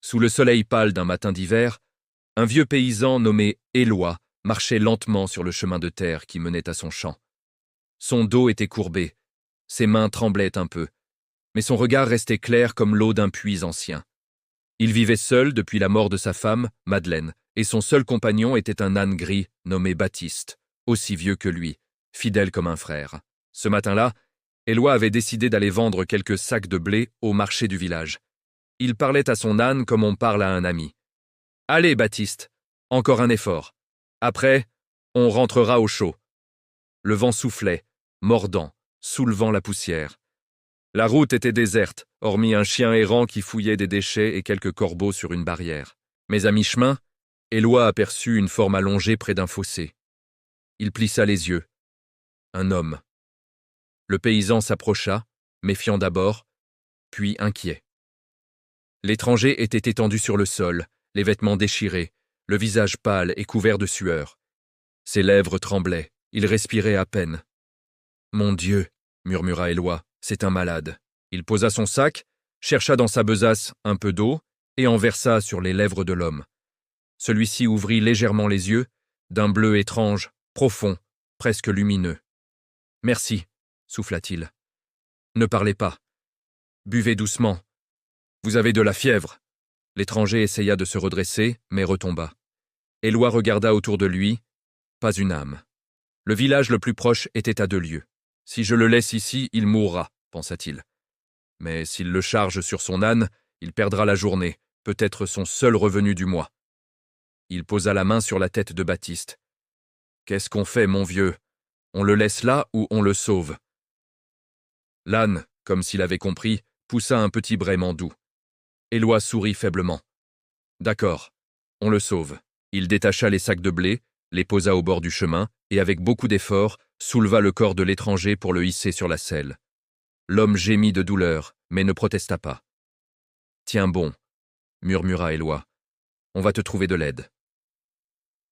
Sous le soleil pâle d'un matin d'hiver, un vieux paysan nommé Éloi marchait lentement sur le chemin de terre qui menait à son champ. Son dos était courbé, ses mains tremblaient un peu, mais son regard restait clair comme l'eau d'un puits ancien. Il vivait seul depuis la mort de sa femme, Madeleine, et son seul compagnon était un âne gris nommé Baptiste, aussi vieux que lui, fidèle comme un frère. Ce matin-là, Éloi avait décidé d'aller vendre quelques sacs de blé au marché du village. Il parlait à son âne comme on parle à un ami. « Allez, Baptiste, encore un effort. Après, on rentrera au chaud. » Le vent soufflait, mordant, soulevant la poussière. La route était déserte, hormis un chien errant qui fouillait des déchets et quelques corbeaux sur une barrière. Mais à mi-chemin, Éloi aperçut une forme allongée près d'un fossé. Il plissa les yeux. Un homme. Le paysan s'approcha, méfiant d'abord, puis inquiet. L'étranger était étendu sur le sol, les vêtements déchirés, le visage pâle et couvert de sueur. Ses lèvres tremblaient, il respirait à peine. « Mon Dieu !» murmura Éloi, « c'est un malade. » Il posa son sac, chercha dans sa besace un peu d'eau et en versa sur les lèvres de l'homme. Celui-ci ouvrit légèrement les yeux, d'un bleu étrange, profond, presque lumineux. « Merci, » souffla-t-il. « Ne parlez pas. Buvez doucement. Vous avez de la fièvre. » L'étranger essaya de se redresser, mais retomba. Éloi regarda autour de lui. Pas une âme. Le village le plus proche était à 2 lieues. « Si je le laisse ici, il mourra, » pensa-t-il. Mais s'il le charge sur son âne, il perdra la journée, peut-être son seul revenu du mois. Il posa la main sur la tête de Baptiste. « Qu'est-ce qu'on fait, mon vieux? On le laisse là ou on le sauve ?» L'âne, comme s'il avait compris, poussa un petit braiement doux. Éloi sourit faiblement. « D'accord, on le sauve. » Il détacha les sacs de blé, les posa au bord du chemin et, avec beaucoup d'efforts, souleva le corps de l'étranger pour le hisser sur la selle. L'homme gémit de douleur, mais ne protesta pas. « Tiens bon, » murmura Éloi. « On va te trouver de l'aide. »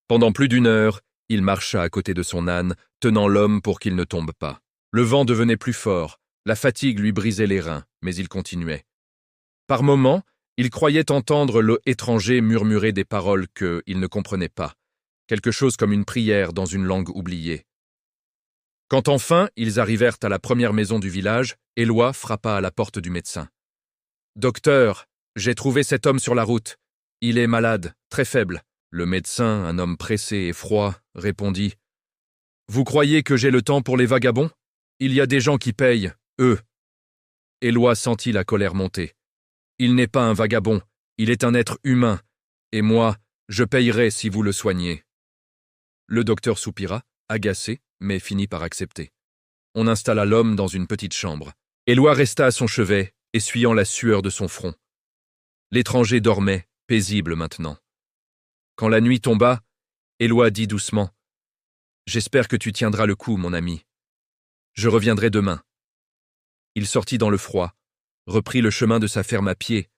Pendant plus d'1 heure, il marcha à côté de son âne, tenant l'homme pour qu'il ne tombe pas. Le vent devenait plus fort, la fatigue lui brisait les reins, mais il continuait. Par moments, il croyait entendre l'étranger murmurer des paroles qu'il ne comprenait pas, quelque chose comme une prière dans une langue oubliée. Quand enfin ils arrivèrent à la première maison du village, Éloi frappa à la porte du médecin. « Docteur, j'ai trouvé cet homme sur la route. Il est malade, très faible. » Le médecin, un homme pressé et froid, répondit. « Vous croyez que j'ai le temps pour les vagabonds? Il y a des gens qui payent, eux. » Éloi sentit la colère monter. « Il n'est pas un vagabond, il est un être humain, et moi, je payerai si vous le soignez. » Le docteur soupira, agacé, mais finit par accepter. On installa l'homme dans une petite chambre. Éloi resta à son chevet, essuyant la sueur de son front. L'étranger dormait, paisible maintenant. Quand la nuit tomba, Éloi dit doucement « J'espère que tu tiendras le coup, mon ami. Je reviendrai demain. » Il sortit dans le froid, reprit le chemin de sa ferme à pied,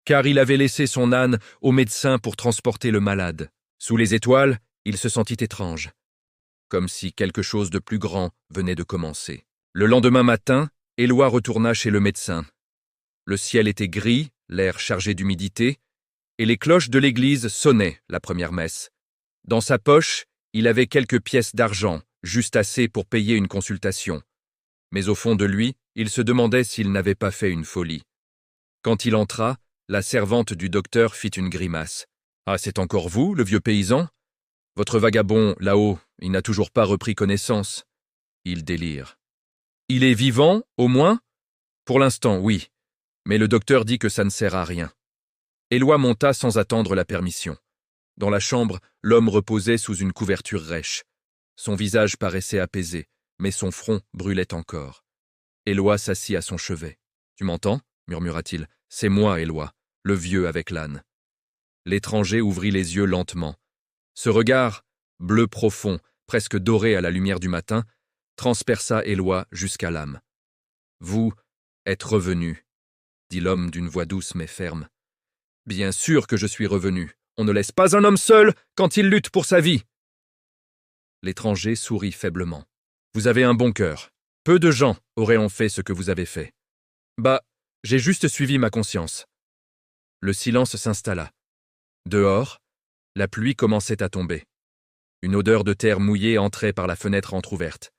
car il avait laissé son âne au médecin pour transporter le malade. Sous les étoiles, il se sentit étrange, comme si quelque chose de plus grand venait de commencer. Le lendemain matin, Éloi retourna chez le médecin. Le ciel était gris, l'air chargé d'humidité, et les cloches de l'église sonnaient la première messe. Dans sa poche, il avait quelques pièces d'argent, juste assez pour payer une consultation. Mais au fond de lui, il se demandait s'il n'avait pas fait une folie. Quand il entra, la servante du docteur fit une grimace. « Ah, c'est encore vous, le vieux paysan? Votre vagabond, là-haut, il n'a toujours pas repris connaissance. » Il délire. « Il est vivant, au moins? » « Pour l'instant, oui. Mais le docteur dit que ça ne sert à rien. » Éloi monta sans attendre la permission. Dans la chambre, l'homme reposait sous une couverture rêche. Son visage paraissait apaisé, mais son front brûlait encore. Éloi s'assit à son chevet. « Tu m'entends » murmura-t-il. « C'est moi, Éloi, le vieux avec l'âne. » L'étranger ouvrit les yeux lentement. Ce regard, bleu profond, presque doré à la lumière du matin, transperça Éloi jusqu'à l'âme. « Vous êtes revenu, » dit l'homme d'une voix douce mais ferme. « Bien sûr que je suis revenu. On ne laisse pas un homme seul quand il lutte pour sa vie. » L'étranger sourit faiblement. « Vous avez un bon cœur. Peu de gens auraient fait ce que vous avez fait. » « Bah, j'ai juste suivi ma conscience. » Le silence s'installa. Dehors, la pluie commençait à tomber. Une odeur de terre mouillée entrait par la fenêtre entr'ouverte.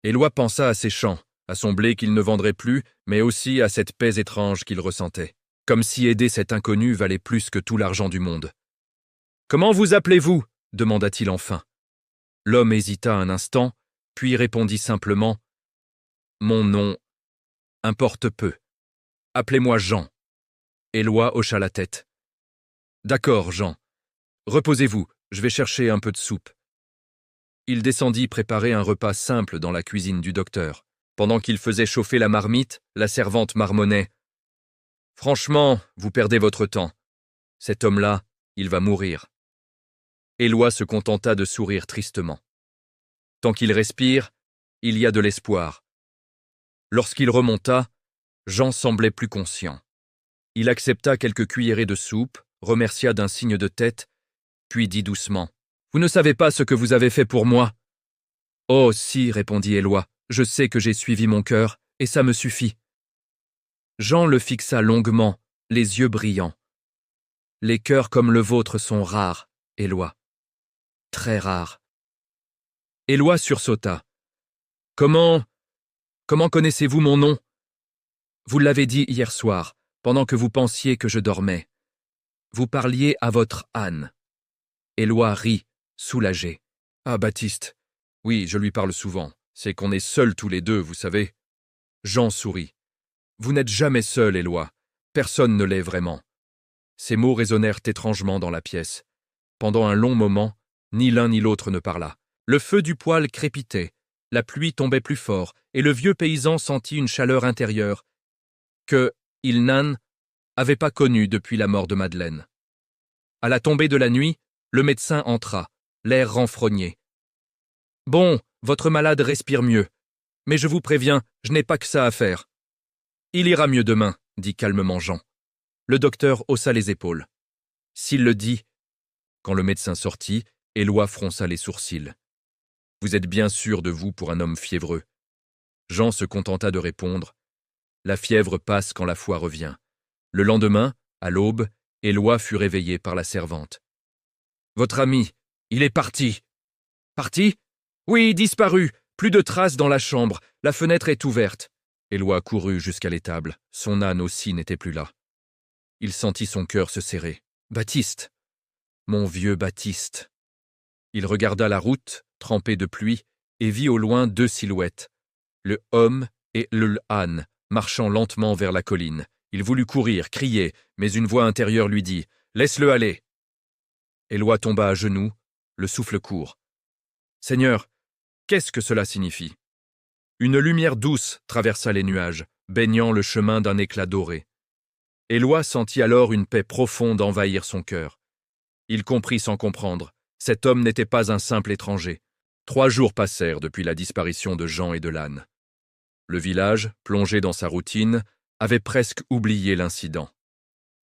Éloi pensa à ses champs, à son blé qu'il ne vendrait plus, mais aussi à cette paix étrange qu'il ressentait, comme si aider cet inconnu valait plus que tout l'argent du monde. « Comment vous appelez-vous » demanda-t-il enfin. L'homme hésita un instant, puis répondit simplement « Mon nom importe peu. Appelez-moi Jean. » Éloi hocha la tête. « D'accord, Jean. Reposez-vous, je vais chercher un peu de soupe. » Il descendit préparer un repas simple dans la cuisine du docteur. Pendant qu'il faisait chauffer la marmite, la servante marmonnait. « Franchement, vous perdez votre temps. Cet homme-là, il va mourir. » Éloi se contenta de sourire tristement. Tant qu'il respire, il y a de l'espoir. Lorsqu'il remonta, Jean semblait plus conscient. Il accepta quelques cuillerées de soupe, remercia d'un signe de tête, puis dit doucement « Vous ne savez pas ce que vous avez fait pour moi ?» « Oh, si, répondit Éloi, je sais que j'ai suivi mon cœur, et ça me suffit. » Jean le fixa longuement, les yeux brillants. « Les cœurs comme le vôtre sont rares, Éloi. Très rares. » Éloi sursauta. « Comment connaissez-vous mon nom ?»« Vous l'avez dit hier soir, pendant que vous pensiez que je dormais. Vous parliez à votre âne. » Éloi rit, soulagé. « Ah, Baptiste. Oui, je lui parle souvent. C'est qu'on est seuls tous les deux, vous savez. » Jean sourit. « Vous n'êtes jamais seul, Éloi. Personne ne l'est vraiment. » Ces mots résonnèrent étrangement dans la pièce. Pendant un long moment, ni l'un ni l'autre ne parla. Le feu du poêle crépitait, la pluie tombait plus fort, et le vieux paysan sentit une chaleur intérieure que Ilnan avait pas connue depuis la mort de Madeleine. À la tombée de la nuit, le médecin entra, l'air renfrogné. « Bon, votre malade respire mieux. Mais je vous préviens, je n'ai pas que ça à faire. »« Il ira mieux demain, » dit calmement Jean. Le docteur haussa les épaules. « S'il le dit. » Quand le médecin sortit, Éloi fronça les sourcils. « Vous êtes bien sûr de vous pour un homme fiévreux. » Jean se contenta de répondre. « La fièvre passe quand la foi revient. » Le lendemain, à l'aube, Éloi fut réveillé par la servante. « Votre ami, il est parti. »« Parti ? Oui, disparu. Plus de traces dans la chambre. La fenêtre est ouverte. » Éloi courut jusqu'à l'étable. Son âne aussi n'était plus là. Il sentit son cœur se serrer. « Baptiste. Mon vieux Baptiste. » Il regarda la route, trempée de pluie, et vit au loin deux silhouettes, le homme et le âne, marchant lentement vers la colline. Il voulut courir, crier, mais une voix intérieure lui dit « Laisse-le aller !» Éloi tomba à genoux, le souffle court. « Seigneur, qu'est-ce que cela signifie ?» Une lumière douce traversa les nuages, baignant le chemin d'un éclat doré. Éloi sentit alors une paix profonde envahir son cœur. Il comprit sans comprendre. Cet homme n'était pas un simple étranger. 3 jours passèrent depuis la disparition de Jean et de l'âne. Le village, plongé dans sa routine, avait presque oublié l'incident.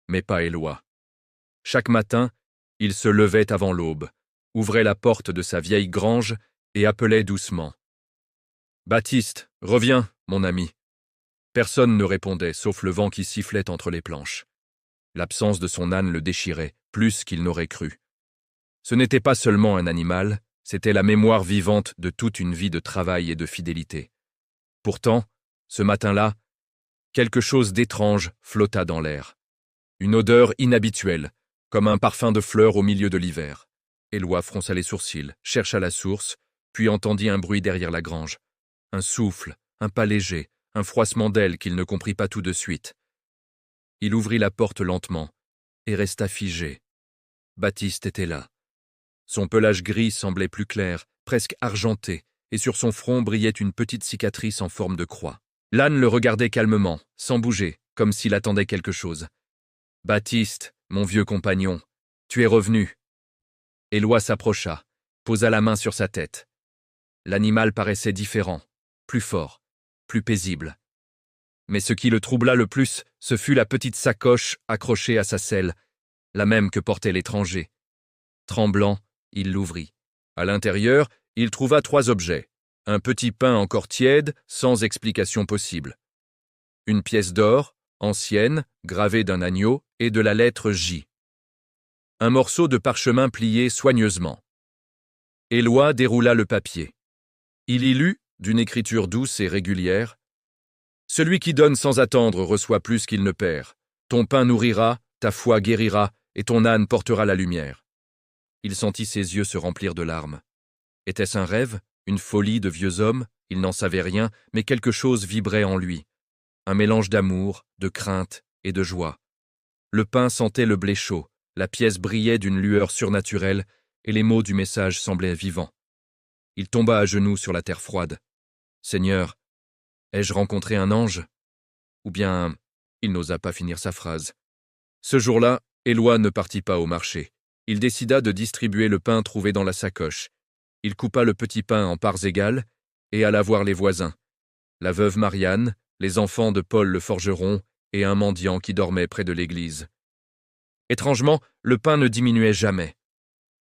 Mais pas Éloi. Chaque matin, il se levait avant l'aube, ouvrait la porte de sa vieille grange et appelait doucement. « Baptiste, reviens, mon ami. » Personne ne répondait, sauf le vent qui sifflait entre les planches. L'absence de son âne le déchirait, plus qu'il n'aurait cru. Ce n'était pas seulement un animal, c'était la mémoire vivante de toute une vie de travail et de fidélité. Pourtant, ce matin-là, quelque chose d'étrange flotta dans l'air. Une odeur inhabituelle, comme un parfum de fleurs au milieu de l'hiver. Éloi fronça les sourcils, chercha la source, puis entendit un bruit derrière la grange. Un souffle, un pas léger, un froissement d'ailes qu'il ne comprit pas tout de suite. Il ouvrit la porte lentement et resta figé. Baptiste était là. Son pelage gris semblait plus clair, presque argenté, et sur son front brillait une petite cicatrice en forme de croix. L'âne le regardait calmement, sans bouger, comme s'il attendait quelque chose. « Baptiste, mon vieux compagnon, tu es revenu. » Éloi s'approcha, posa la main sur sa tête. L'animal paraissait différent, plus fort, plus paisible. Mais ce qui le troubla le plus, ce fut la petite sacoche accrochée à sa selle, la même que portait l'étranger. Tremblant, il l'ouvrit. À l'intérieur, il trouva 3 objets. Un petit pain encore tiède, sans explication possible. Une pièce d'or, ancienne, gravée d'un agneau, et de la lettre J. Un morceau de parchemin plié soigneusement. Éloi déroula le papier. Il y lut, d'une écriture douce et régulière, « Celui qui donne sans attendre reçoit plus qu'il ne perd. Ton pain nourrira, ta foi guérira, et ton âne portera la lumière. » Il sentit ses yeux se remplir de larmes. Était-ce un rêve, une folie de vieux homme? Il n'en savait rien, mais quelque chose vibrait en lui. Un mélange d'amour, de crainte et de joie. Le pain sentait le blé chaud, la pièce brillait d'une lueur surnaturelle, et les mots du message semblaient vivants. Il tomba à genoux sur la terre froide. « Seigneur, ai-je rencontré un ange ?» Ou bien, il n'osa pas finir sa phrase. Ce jour-là, Éloi ne partit pas au marché. Il décida de distribuer le pain trouvé dans la sacoche. Il coupa le petit pain en parts égales et alla voir les voisins. La veuve Marianne, les enfants de Paul le forgeron et un mendiant qui dormait près de l'église. Étrangement, le pain ne diminuait jamais.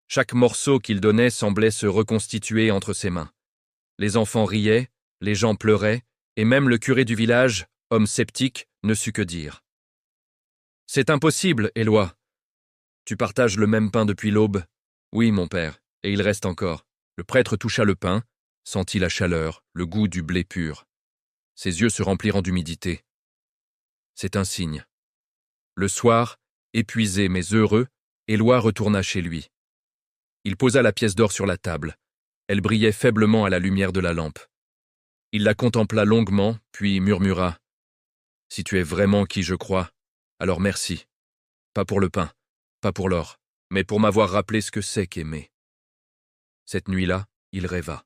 Chaque morceau qu'il donnait semblait se reconstituer entre ses mains. Les enfants riaient, les gens pleuraient, et même le curé du village, homme sceptique, ne sut que dire. « C'est impossible, Éloi. Tu partages le même pain depuis l'aube. »« Oui, mon père, et il reste encore. » Le prêtre toucha le pain, sentit la chaleur, le goût du blé pur. Ses yeux se remplirent d'humidité. C'est un signe. Le soir, épuisé mais heureux, Éloi retourna chez lui. Il posa la pièce d'or sur la table. Elle brillait faiblement à la lumière de la lampe. Il la contempla longuement, puis murmura « Si tu es vraiment qui je crois, alors merci. Pas pour le pain, pas pour l'or, mais pour m'avoir rappelé ce que c'est qu'aimer. » Cette nuit-là, il rêva.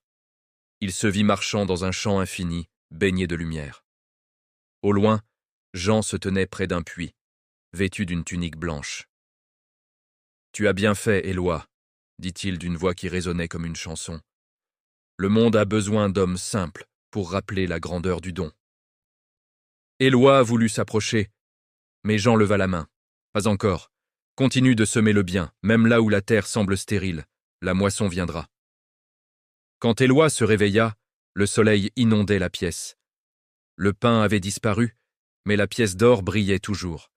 Il se vit marchant dans un champ infini, baigné de lumière. Au loin, Jean se tenait près d'un puits, vêtu d'une tunique blanche. « Tu as bien fait, Éloi, » dit-il d'une voix qui résonnait comme une chanson. « Le monde a besoin d'hommes simples pour rappeler la grandeur du don. » Éloi voulut s'approcher, mais Jean leva la main. « Pas encore. Continue de semer le bien, même là où la terre semble stérile. La moisson viendra. » Quand Éloi se réveilla, le soleil inondait la pièce. Le pain avait disparu, mais la pièce d'or brillait toujours.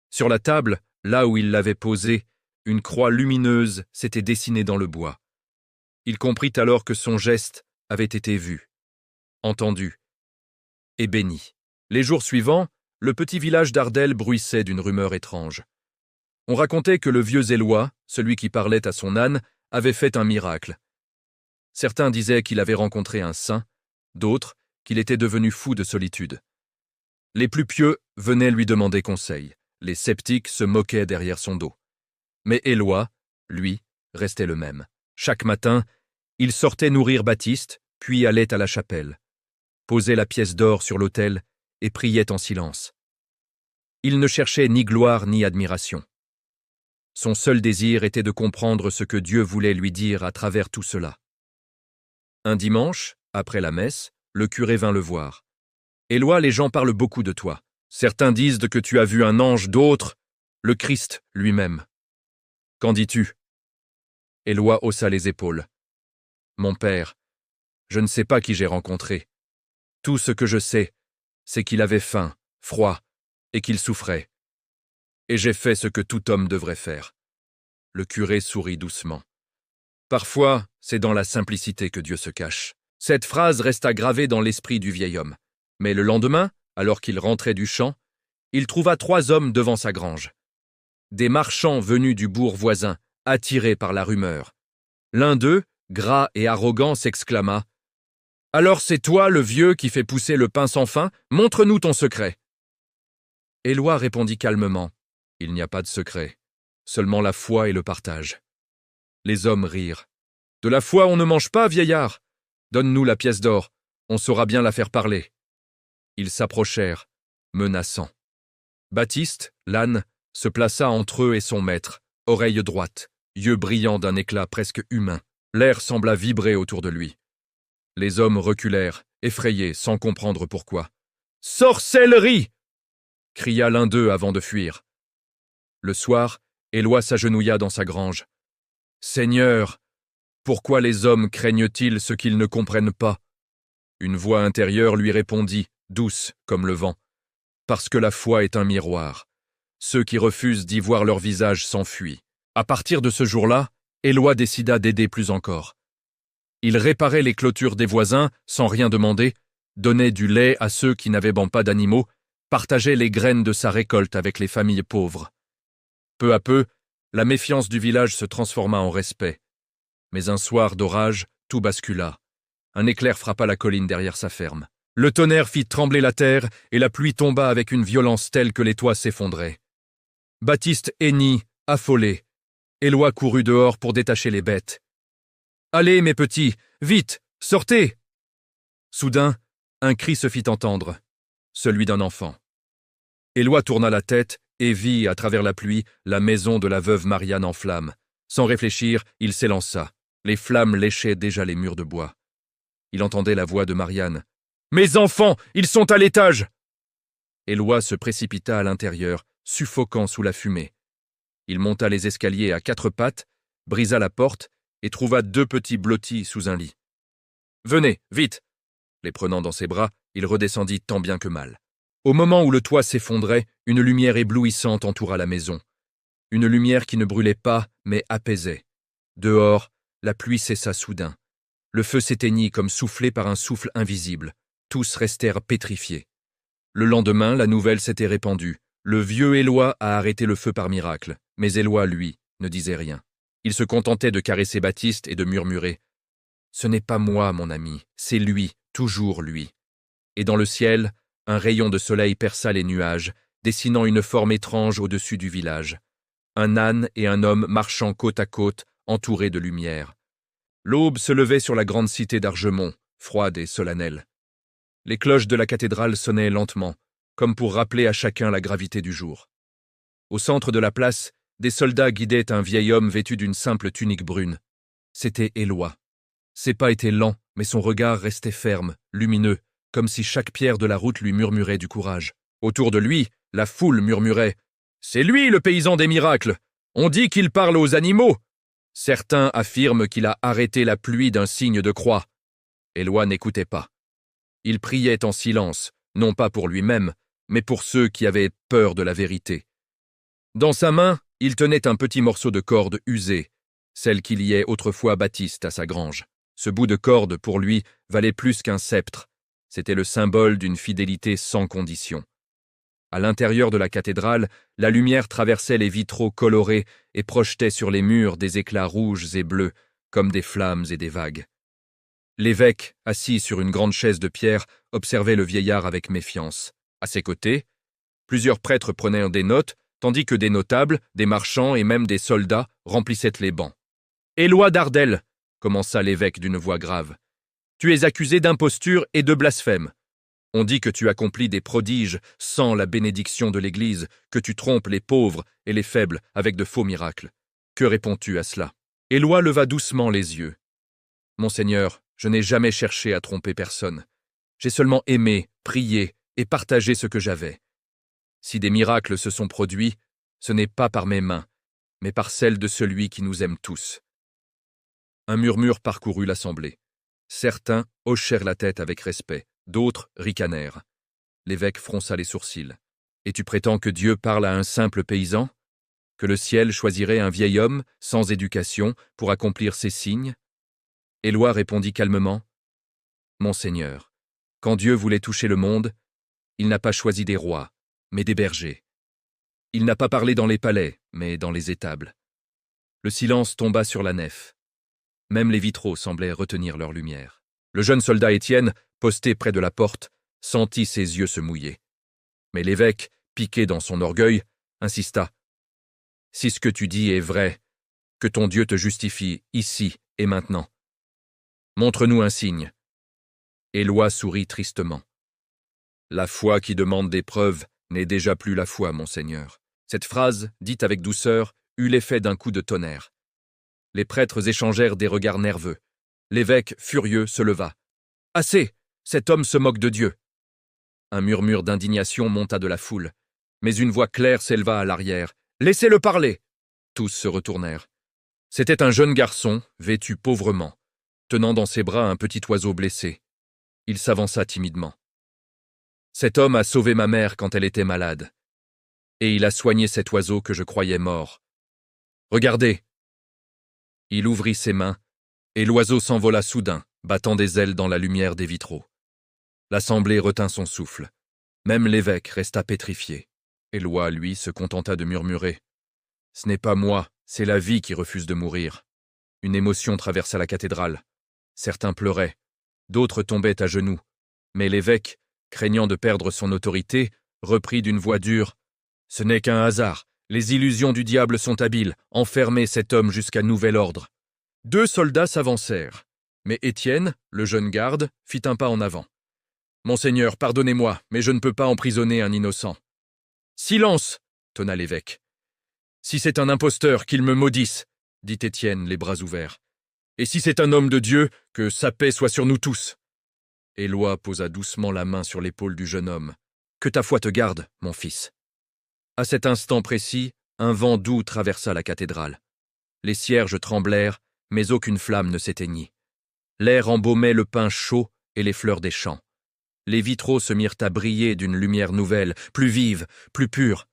Sur la table, là où il l'avait posée, une croix lumineuse s'était dessinée dans le bois. Il comprit alors que son geste avait été vu, entendu et béni. Les jours suivants, le petit village d'Ardelles bruissait d'une rumeur étrange. On racontait que le vieux Éloi, celui qui parlait à son âne, avait fait un miracle. Certains disaient qu'il avait rencontré un saint, d'autres qu'il était devenu fou de solitude. Les plus pieux venaient lui demander conseil, les sceptiques se moquaient derrière son dos. Mais Éloi, lui, restait le même. Chaque matin, il sortait nourrir Baptiste, puis allait à la chapelle, posait la pièce d'or sur l'autel et priait en silence. Il ne cherchait ni gloire ni admiration. Son seul désir était de comprendre ce que Dieu voulait lui dire à travers tout cela. Un dimanche, après la messe, le curé vint le voir. « Éloi, les gens parlent beaucoup de toi. Certains disent que tu as vu un ange, d'autres, le Christ lui-même. Qu'en dis-tu » Éloi haussa les épaules. « Mon père, je ne sais pas qui j'ai rencontré. Tout ce que je sais, c'est qu'il avait faim, froid, et qu'il souffrait. Et j'ai fait ce que tout homme devrait faire. » Le curé sourit doucement. « Parfois, c'est dans la simplicité que Dieu se cache. » Cette phrase resta gravée dans l'esprit du vieil homme. Mais le lendemain, alors qu'il rentrait du champ, il trouva 3 hommes devant sa grange. Des marchands venus du bourg voisin, attirés par la rumeur. L'un d'eux, gras et arrogant, s'exclama « Alors c'est toi, le vieux, qui fait pousser le pain sans fin? Montre-nous ton secret !» Éloi répondit calmement « Il n'y a pas de secret, seulement la foi et le partage. » Les hommes rirent. « De la foi on ne mange pas, vieillard. Donne-nous la pièce d'or, on saura bien la faire parler. » Ils s'approchèrent, menaçants. Baptiste, l'âne, se plaça entre eux et son maître, oreille droite, yeux brillants d'un éclat presque humain. L'air sembla vibrer autour de lui. Les hommes reculèrent, effrayés, sans comprendre pourquoi. « Sorcellerie !» cria l'un d'eux avant de fuir. Le soir, Éloi s'agenouilla dans sa grange. « Seigneur, pourquoi les hommes craignent-ils ce qu'ils ne comprennent pas ?» Une voix intérieure lui répondit, douce comme le vent. parce que la foi est un miroir. Ceux qui refusent d'y voir leur visage s'enfuient. À partir de ce jour-là, Éloi décida d'aider plus encore. Il réparait les clôtures des voisins sans rien demander, donnait du lait à ceux qui n'avaient pas d'animaux, partageait les graines de sa récolte avec les familles pauvres. Peu à peu, la méfiance du village se transforma en respect. Mais un soir d'orage, tout bascula. Un éclair frappa la colline derrière sa ferme. Le tonnerre fit trembler la terre et la pluie tomba avec une violence telle que les toits s'effondraient. Baptiste hennit, affolé. Éloi courut dehors pour détacher les bêtes. « Allez, mes petits, vite, sortez !» Soudain, un cri se fit entendre, celui d'un enfant. Éloi tourna la tête et vit, à travers la pluie, la maison de la veuve Marianne en flammes. Sans réfléchir, il s'élança. Les flammes léchaient déjà les murs de bois. Il entendait la voix de Marianne. « Mes enfants, ils sont à l'étage !» Éloi se précipita à l'intérieur, suffocant sous la fumée. Il monta les escaliers à 4 pattes, brisa la porte et trouva 2 petits blottis sous un lit. « Venez, vite !» Les prenant dans ses bras, il redescendit tant bien que mal. Au moment où le toit s'effondrait, une lumière éblouissante entoura la maison. Une lumière qui ne brûlait pas, mais apaisait. Dehors, la pluie cessa soudain. Le feu s'éteignit comme soufflé par un souffle invisible. Tous restèrent pétrifiés. Le lendemain, la nouvelle s'était répandue. Le vieux Éloi a arrêté le feu par miracle, mais Éloi, lui, ne disait rien. Il se contentait de caresser Baptiste et de murmurer « Ce n'est pas moi, mon ami, c'est lui, toujours lui. » Et dans le ciel, un rayon de soleil perça les nuages, dessinant une forme étrange au-dessus du village. Un âne et un homme marchant côte à côte, entourés de lumière. L'aube se levait sur la grande cité d'Argemont, froide et solennelle. Les cloches de la cathédrale sonnaient lentement, comme pour rappeler à chacun la gravité du jour. Au centre de la place, des soldats guidaient un vieil homme vêtu d'une simple tunique brune. C'était Éloi. Ses pas étaient lents, mais son regard restait ferme, lumineux, comme si chaque pierre de la route lui murmurait du courage. Autour de lui, la foule murmurait « C'est lui le paysan des miracles! On dit qu'il parle aux animaux !» Certains affirment qu'il a arrêté la pluie d'un signe de croix. Éloi n'écoutait pas. Il priait en silence, non pas pour lui-même, mais pour ceux qui avaient peur de la vérité. Dans sa main, il tenait un petit morceau de corde usée, celle qui liait autrefois Baptiste à sa grange. Ce bout de corde, pour lui, valait plus qu'un sceptre. C'était le symbole d'une fidélité sans condition. À l'intérieur de la cathédrale, la lumière traversait les vitraux colorés et projetait sur les murs des éclats rouges et bleus, comme des flammes et des vagues. L'évêque, assis sur une grande chaise de pierre, observait le vieillard avec méfiance. À ses côtés, plusieurs prêtres prenaient des notes, tandis que des notables, des marchands et même des soldats remplissaient les bancs. « Éloi d'Ardelles !» commença l'évêque d'une voix grave. « Tu es accusé d'imposture et de blasphème. On dit que tu accomplis des prodiges sans la bénédiction de l'Église, que tu trompes les pauvres et les faibles avec de faux miracles. Que réponds-tu à cela ?» Éloi leva doucement les yeux. « Monseigneur, je n'ai jamais cherché à tromper personne. J'ai seulement aimé, prié et partagé ce que j'avais. Si des miracles se sont produits, ce n'est pas par mes mains, mais par celles de celui qui nous aime tous. » Un murmure parcourut l'assemblée. Certains hochèrent la tête avec respect, d'autres ricanèrent. L'évêque fronça les sourcils. « Et tu prétends que Dieu parle à un simple paysan ? Que le ciel choisirait un vieil homme, sans éducation, pour accomplir ses signes ?» Éloi répondit calmement « Monseigneur, quand Dieu voulait toucher le monde, il n'a pas choisi des rois, mais des bergers. Il n'a pas parlé dans les palais, mais dans les étables. » Le silence tomba sur la nef. Même les vitraux semblaient retenir leur lumière. Le jeune soldat Étienne, posté près de la porte, sentit ses yeux se mouiller. Mais l'évêque, piqué dans son orgueil, insista. « Si ce que tu dis est vrai, que ton Dieu te justifie ici et maintenant. Montre-nous un signe. » Éloi sourit tristement. « La foi qui demande des preuves n'est déjà plus la foi, monseigneur. » Cette phrase, dite avec douceur, eut l'effet d'un coup de tonnerre. Les prêtres échangèrent des regards nerveux. L'évêque, furieux, se leva. « Assez! Cet homme se moque de Dieu !» Un murmure d'indignation monta de la foule, mais une voix claire s'éleva à l'arrière. « Laissez-le parler !» Tous se retournèrent. C'était un jeune garçon, vêtu pauvrement, tenant dans ses bras un petit oiseau blessé. Il s'avança timidement. Cet homme a sauvé ma mère quand elle était malade. Et il a soigné cet oiseau que je croyais mort. Regardez !» Il ouvrit ses mains, et l'oiseau s'envola soudain, battant des ailes dans la lumière des vitraux. L'assemblée retint son souffle. Même l'évêque resta pétrifié. Éloi, lui, se contenta de murmurer. « Ce n'est pas moi, c'est la vie qui refuse de mourir. » Une émotion traversa la cathédrale. Certains pleuraient, d'autres tombaient à genoux. Mais l'évêque, craignant de perdre son autorité, reprit d'une voix dure. « Ce n'est qu'un hasard. Les illusions du diable sont habiles. Enfermez cet homme jusqu'à nouvel ordre. » 2 soldats s'avancèrent. Mais Étienne, le jeune garde, fit un pas en avant. « Monseigneur, pardonnez-moi, mais je ne peux pas emprisonner un innocent. »« Silence !» tonna l'évêque. « Si c'est un imposteur, qu'il me maudisse !» dit Étienne, les bras ouverts. « Et si c'est un homme de Dieu, que sa paix soit sur nous tous !» Éloi posa doucement la main sur l'épaule du jeune homme. « Que ta foi te garde, mon fils. » À cet instant précis, un vent doux traversa la cathédrale. Les cierges tremblèrent, mais aucune flamme ne s'éteignit. L'air embaumait le pain chaud et les fleurs des champs. Les vitraux se mirent à briller d'une lumière nouvelle, plus vive, plus pure.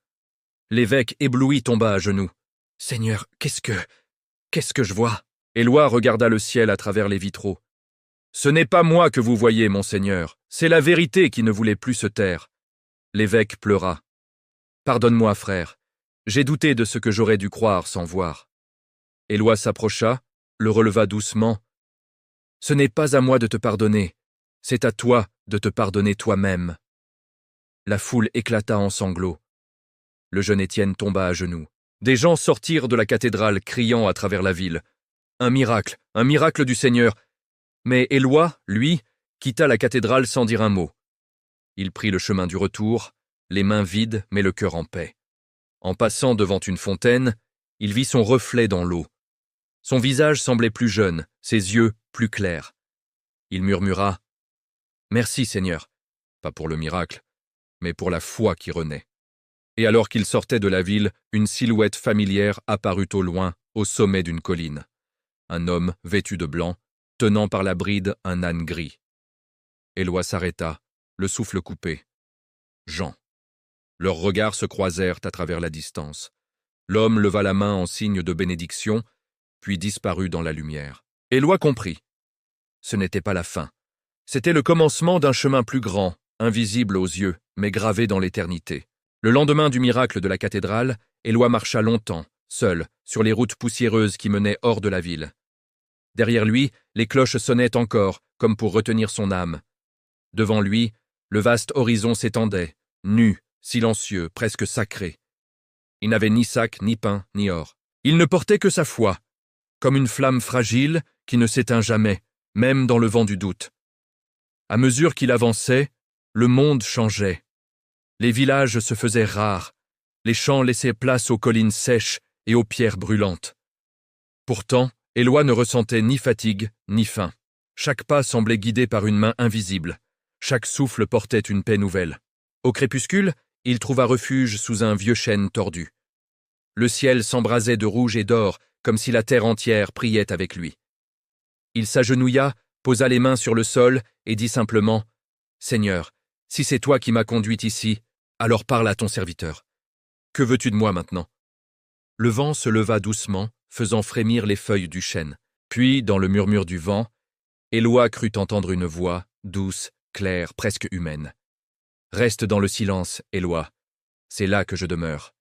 L'évêque ébloui tomba à genoux. « Seigneur, qu'est-ce que je vois ?» Éloi regarda le ciel à travers les vitraux. « Ce n'est pas moi que vous voyez, monseigneur, c'est la vérité qui ne voulait plus se taire. » L'évêque pleura. « Pardonne-moi, frère, j'ai douté de ce que j'aurais dû croire sans voir. » Éloi s'approcha, le releva doucement. « Ce n'est pas à moi de te pardonner, c'est à toi de te pardonner toi-même. » La foule éclata en sanglots. Le jeune Étienne tomba à genoux. Des gens sortirent de la cathédrale criant à travers la ville. Un miracle du Seigneur. Mais Éloi, lui, quitta la cathédrale sans dire un mot. Il prit le chemin du retour, les mains vides mais le cœur en paix. En passant devant une fontaine, il vit son reflet dans l'eau. Son visage semblait plus jeune, ses yeux plus clairs. Il murmura « Merci Seigneur », pas pour le miracle, mais pour la foi qui renaît. Et alors qu'il sortait de la ville, une silhouette familière apparut au loin, au sommet d'une colline. Un homme vêtu de blanc, tenant par la bride un âne gris. Éloi s'arrêta, le souffle coupé. Jean. Leurs regards se croisèrent à travers la distance. L'homme leva la main en signe de bénédiction, puis disparut dans la lumière. Éloi comprit. Ce n'était pas la fin. C'était le commencement d'un chemin plus grand, invisible aux yeux, mais gravé dans l'éternité. Le lendemain du miracle de la cathédrale, Éloi marcha longtemps, seul, sur les routes poussiéreuses qui menaient hors de la ville. Derrière lui, les cloches sonnaient encore, comme pour retenir son âme. Devant lui, le vaste horizon s'étendait, nu, silencieux, presque sacré. Il n'avait ni sac, ni pain, ni or. Il ne portait que sa foi, comme une flamme fragile qui ne s'éteint jamais, même dans le vent du doute. À mesure qu'il avançait, le monde changeait. Les villages se faisaient rares, les champs laissaient place aux collines sèches et aux pierres brûlantes. Pourtant, Éloi ne ressentait ni fatigue, ni faim. Chaque pas semblait guidé par une main invisible. Chaque souffle portait une paix nouvelle. Au crépuscule, il trouva refuge sous un vieux chêne tordu. Le ciel s'embrasait de rouge et d'or, comme si la terre entière priait avec lui. Il s'agenouilla, posa les mains sur le sol et dit simplement « Seigneur, si c'est toi qui m'as conduit ici, alors parle à ton serviteur. Que veux-tu de moi maintenant ?» Le vent se leva doucement, faisant frémir les feuilles du chêne. Puis, dans le murmure du vent, Éloi crut entendre une voix, douce, claire, presque humaine. « Reste dans le silence, Éloi. C'est là que je demeure. »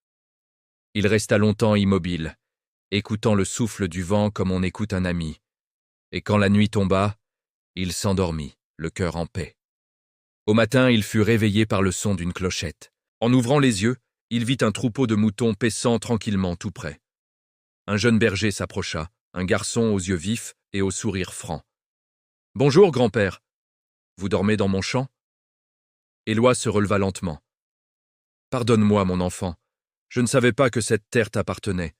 Il resta longtemps immobile, écoutant le souffle du vent comme on écoute un ami. Et quand la nuit tomba, il s'endormit, le cœur en paix. Au matin, il fut réveillé par le son d'une clochette. En ouvrant les yeux, il vit un troupeau de moutons paissant tranquillement tout près. Un jeune berger s'approcha, un garçon aux yeux vifs et au sourire franc. « Bonjour, grand-père. Vous dormez dans mon champ ?» Éloi se releva lentement. « Pardonne-moi, mon enfant. Je ne savais pas que cette terre t'appartenait. »«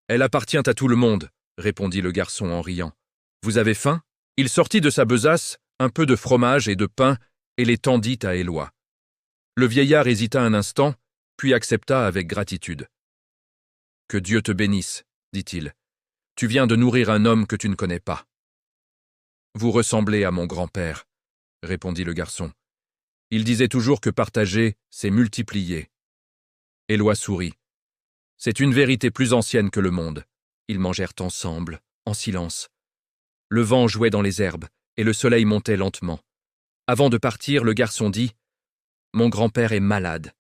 Elle appartient à tout le monde, » répondit le garçon en riant. « Vous avez faim ?» Il sortit de sa besace un peu de fromage et de pain et les tendit à Éloi. Le vieillard hésita un instant, puis accepta avec gratitude. « Que Dieu te bénisse, » dit-il. « Tu viens de nourrir un homme que tu ne connais pas. »« Vous ressemblez à mon grand-père, » répondit le garçon. Il disait toujours que partager, c'est multiplier. Éloi sourit. C'est une vérité plus ancienne que le monde. Ils mangèrent ensemble, en silence. Le vent jouait dans les herbes, et le soleil montait lentement. Avant de partir, le garçon dit « Mon grand-père est malade.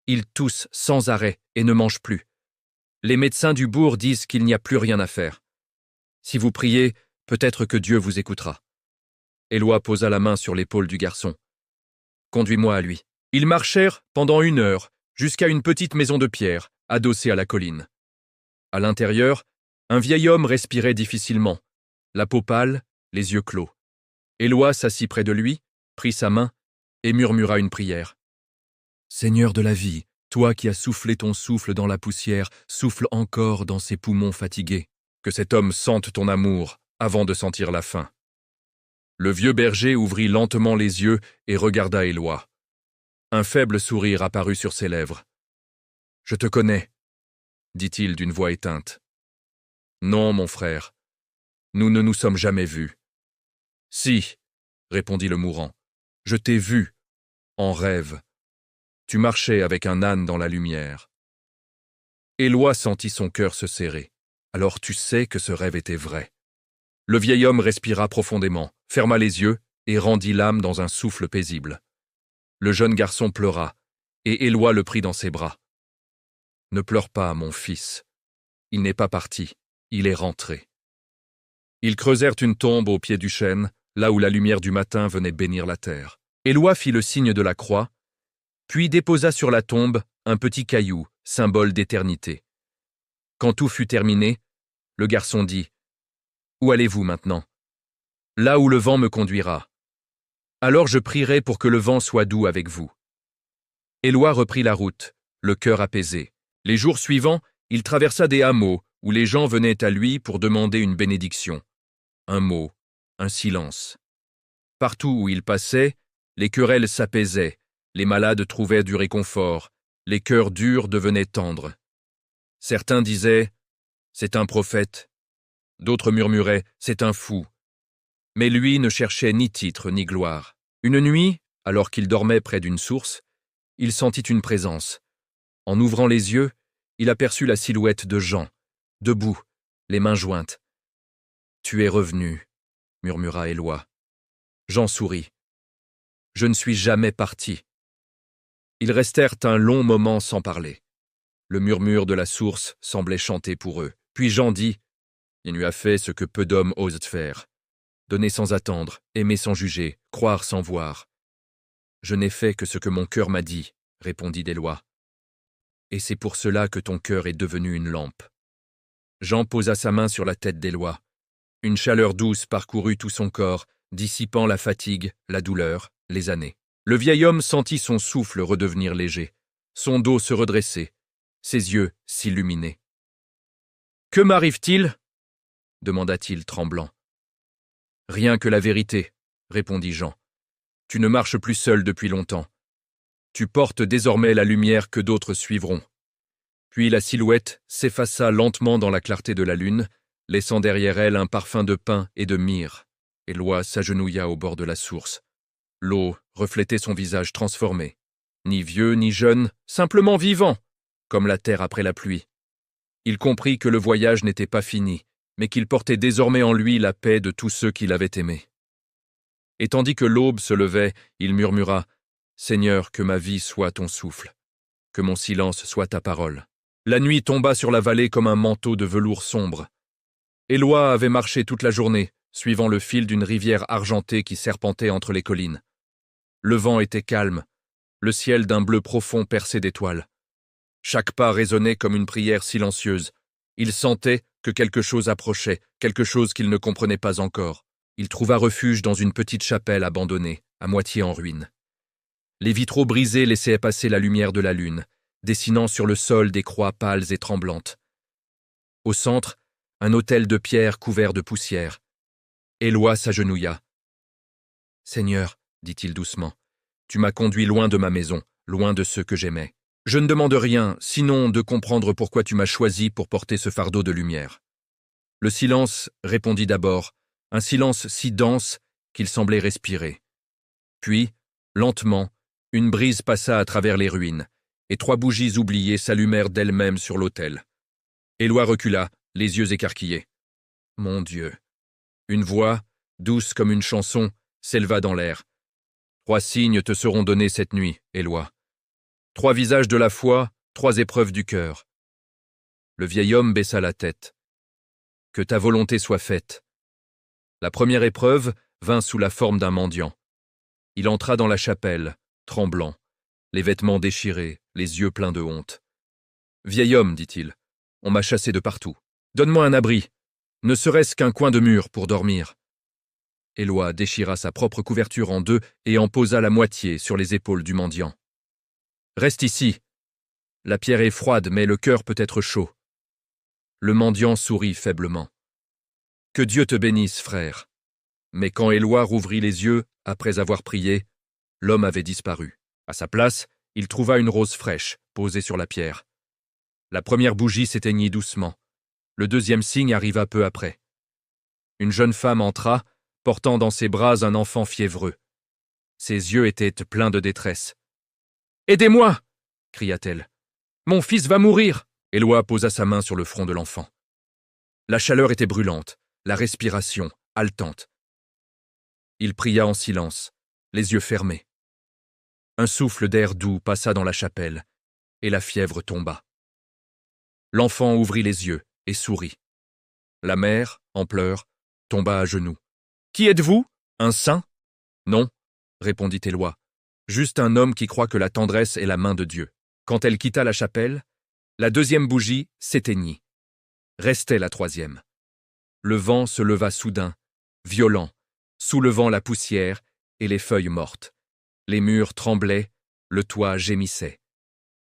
Il tousse sans arrêt et ne mange plus. Les médecins du bourg disent qu'il n'y a plus rien à faire. Si vous priez, peut-être que Dieu vous écoutera. » Éloi posa la main sur l'épaule du garçon. « Conduis-moi à lui. » Ils marchèrent pendant 1 heure jusqu'à une petite maison de pierre, adossée à la colline. À l'intérieur, un vieil homme respirait difficilement, la peau pâle, les yeux clos. Éloi s'assit près de lui, prit sa main et murmura une prière. « Seigneur de la vie, toi qui as soufflé ton souffle dans la poussière, souffle encore dans ses poumons fatigués. Que cet homme sente ton amour avant de sentir la faim. » Le vieux berger ouvrit lentement les yeux et regarda Éloi. Un faible sourire apparut sur ses lèvres. « Je te connais, » dit-il d'une voix éteinte. « Non, mon frère, nous ne nous sommes jamais vus. »« Si, » répondit le mourant, « je t'ai vu, en rêve. Tu marchais avec un âne dans la lumière. » Éloi sentit son cœur se serrer. « Alors tu sais que ce rêve était vrai. » Le vieil homme respira profondément, ferma les yeux et rendit l'âme dans un souffle paisible. Le jeune garçon pleura, et Éloi le prit dans ses bras. « Ne pleure pas, mon fils. Il n'est pas parti, il est rentré. » Ils creusèrent une tombe au pied du chêne, là où la lumière du matin venait bénir la terre. Éloi fit le signe de la croix, puis déposa sur la tombe un petit caillou, symbole d'éternité. Quand tout fut terminé, le garçon dit « Où allez-vous maintenant ? » « Là où le vent me conduira. Alors je prierai pour que le vent soit doux avec vous. » Éloi reprit la route, le cœur apaisé. Les jours suivants, il traversa des hameaux où les gens venaient à lui pour demander une bénédiction. Un mot, un silence. Partout où il passait, les querelles s'apaisaient, les malades trouvaient du réconfort, les cœurs durs devenaient tendres. Certains disaient « C'est un prophète », d'autres murmuraient « C'est un fou ». Mais lui ne cherchait ni titre ni gloire. Une nuit, alors qu'il dormait près d'une source, il sentit une présence. En ouvrant les yeux, il aperçut la silhouette de Jean, debout, les mains jointes. « Tu es revenu », murmura Éloi. Jean sourit. « Je ne suis jamais parti. » Ils restèrent un long moment sans parler. Le murmure de la source semblait chanter pour eux. Puis Jean dit « Il lui a fait ce que peu d'hommes osent faire. Donner sans attendre, aimer sans juger, croire sans voir. »« Je n'ai fait que ce que mon cœur m'a dit, » répondit Éloi. « Et c'est pour cela que ton cœur est devenu une lampe. » Jean posa sa main sur la tête d'Éloi. Une chaleur douce parcourut tout son corps, dissipant la fatigue, la douleur, les années. Le vieil homme sentit son souffle redevenir léger, son dos se redresser, ses yeux s'illuminer. « Que m'arrive-t-il » demanda-t-il tremblant. « Rien que la vérité, » répondit Jean. « Tu ne marches plus seul depuis longtemps. Tu portes désormais la lumière que d'autres suivront. » Puis la silhouette s'effaça lentement dans la clarté de la lune, laissant derrière elle un parfum de pin et de myrrhe. Éloi s'agenouilla au bord de la source. L'eau reflétait son visage transformé. Ni vieux ni jeune, simplement vivant, comme la terre après la pluie. Il comprit que le voyage n'était pas fini, mais qu'il portait désormais en lui la paix de tous ceux qui l'avaient aimé. Et tandis que l'aube se levait, il murmura « Seigneur, que ma vie soit ton souffle, que mon silence soit ta parole. » La nuit tomba sur la vallée comme un manteau de velours sombre. Éloi avait marché toute la journée, suivant le fil d'une rivière argentée qui serpentait entre les collines. Le vent était calme, le ciel d'un bleu profond percé d'étoiles. Chaque pas résonnait comme une prière silencieuse. Il sentait que quelque chose approchait, quelque chose qu'il ne comprenait pas encore. Il trouva refuge dans une petite chapelle abandonnée, à moitié en ruine. Les vitraux brisés laissaient passer la lumière de la lune, dessinant sur le sol des croix pâles et tremblantes. Au centre, un autel de pierre couvert de poussière. Éloi s'agenouilla. « Seigneur, dit-il doucement, tu m'as conduit loin de ma maison, loin de ceux que j'aimais. Je ne demande rien, sinon de comprendre pourquoi tu m'as choisi pour porter ce fardeau de lumière. » Le silence répondit d'abord, un silence si dense qu'il semblait respirer. Puis, lentement, Une brise passa à travers les ruines, et 3 bougies oubliées s'allumèrent d'elles-mêmes sur l'autel. Éloi recula, les yeux écarquillés. Mon Dieu! Une voix, douce comme une chanson, s'éleva dans l'air. 3 signes te seront donnés cette nuit, Éloi. 3 visages de la foi, 3 épreuves du cœur. Le vieil homme baissa la tête. Que ta volonté soit faite. La première épreuve vint sous la forme d'un mendiant. Il entra dans la chapelle, tremblant, les vêtements déchirés, les yeux pleins de honte. Vieil homme, dit-il, on m'a chassé de partout. Donne-moi un abri, ne serait-ce qu'un coin de mur pour dormir. Éloi déchira sa propre couverture en 2 et en posa la moitié sur les épaules du mendiant. Reste ici. La pierre est froide, mais le cœur peut être chaud. Le mendiant sourit faiblement. Que Dieu te bénisse, frère. Mais quand Éloi rouvrit les yeux, après avoir prié, l'homme avait disparu. À sa place, il trouva une rose fraîche, posée sur la pierre. La première bougie s'éteignit doucement. Le deuxième signe arriva peu après. Une jeune femme entra, portant dans ses bras un enfant fiévreux. Ses yeux étaient pleins de détresse. « Aidez-moi » cria-t-elle. « Mon fils va mourir !» Éloi posa sa main sur le front de l'enfant. La chaleur était brûlante, la respiration haletante. Il pria en silence, les yeux fermés. Un souffle d'air doux passa dans la chapelle, et la fièvre tomba. L'enfant ouvrit les yeux et sourit. La mère, en pleurs, tomba à genoux. « Qui êtes-vous? Un saint ?»« Non, » répondit Éloi, « juste un homme qui croit que la tendresse est la main de Dieu. » Quand elle quitta la chapelle, la deuxième bougie s'éteignit. Restait la troisième. Le vent se leva soudain, violent, soulevant la poussière et les feuilles mortes. Les murs tremblaient, le toit gémissait.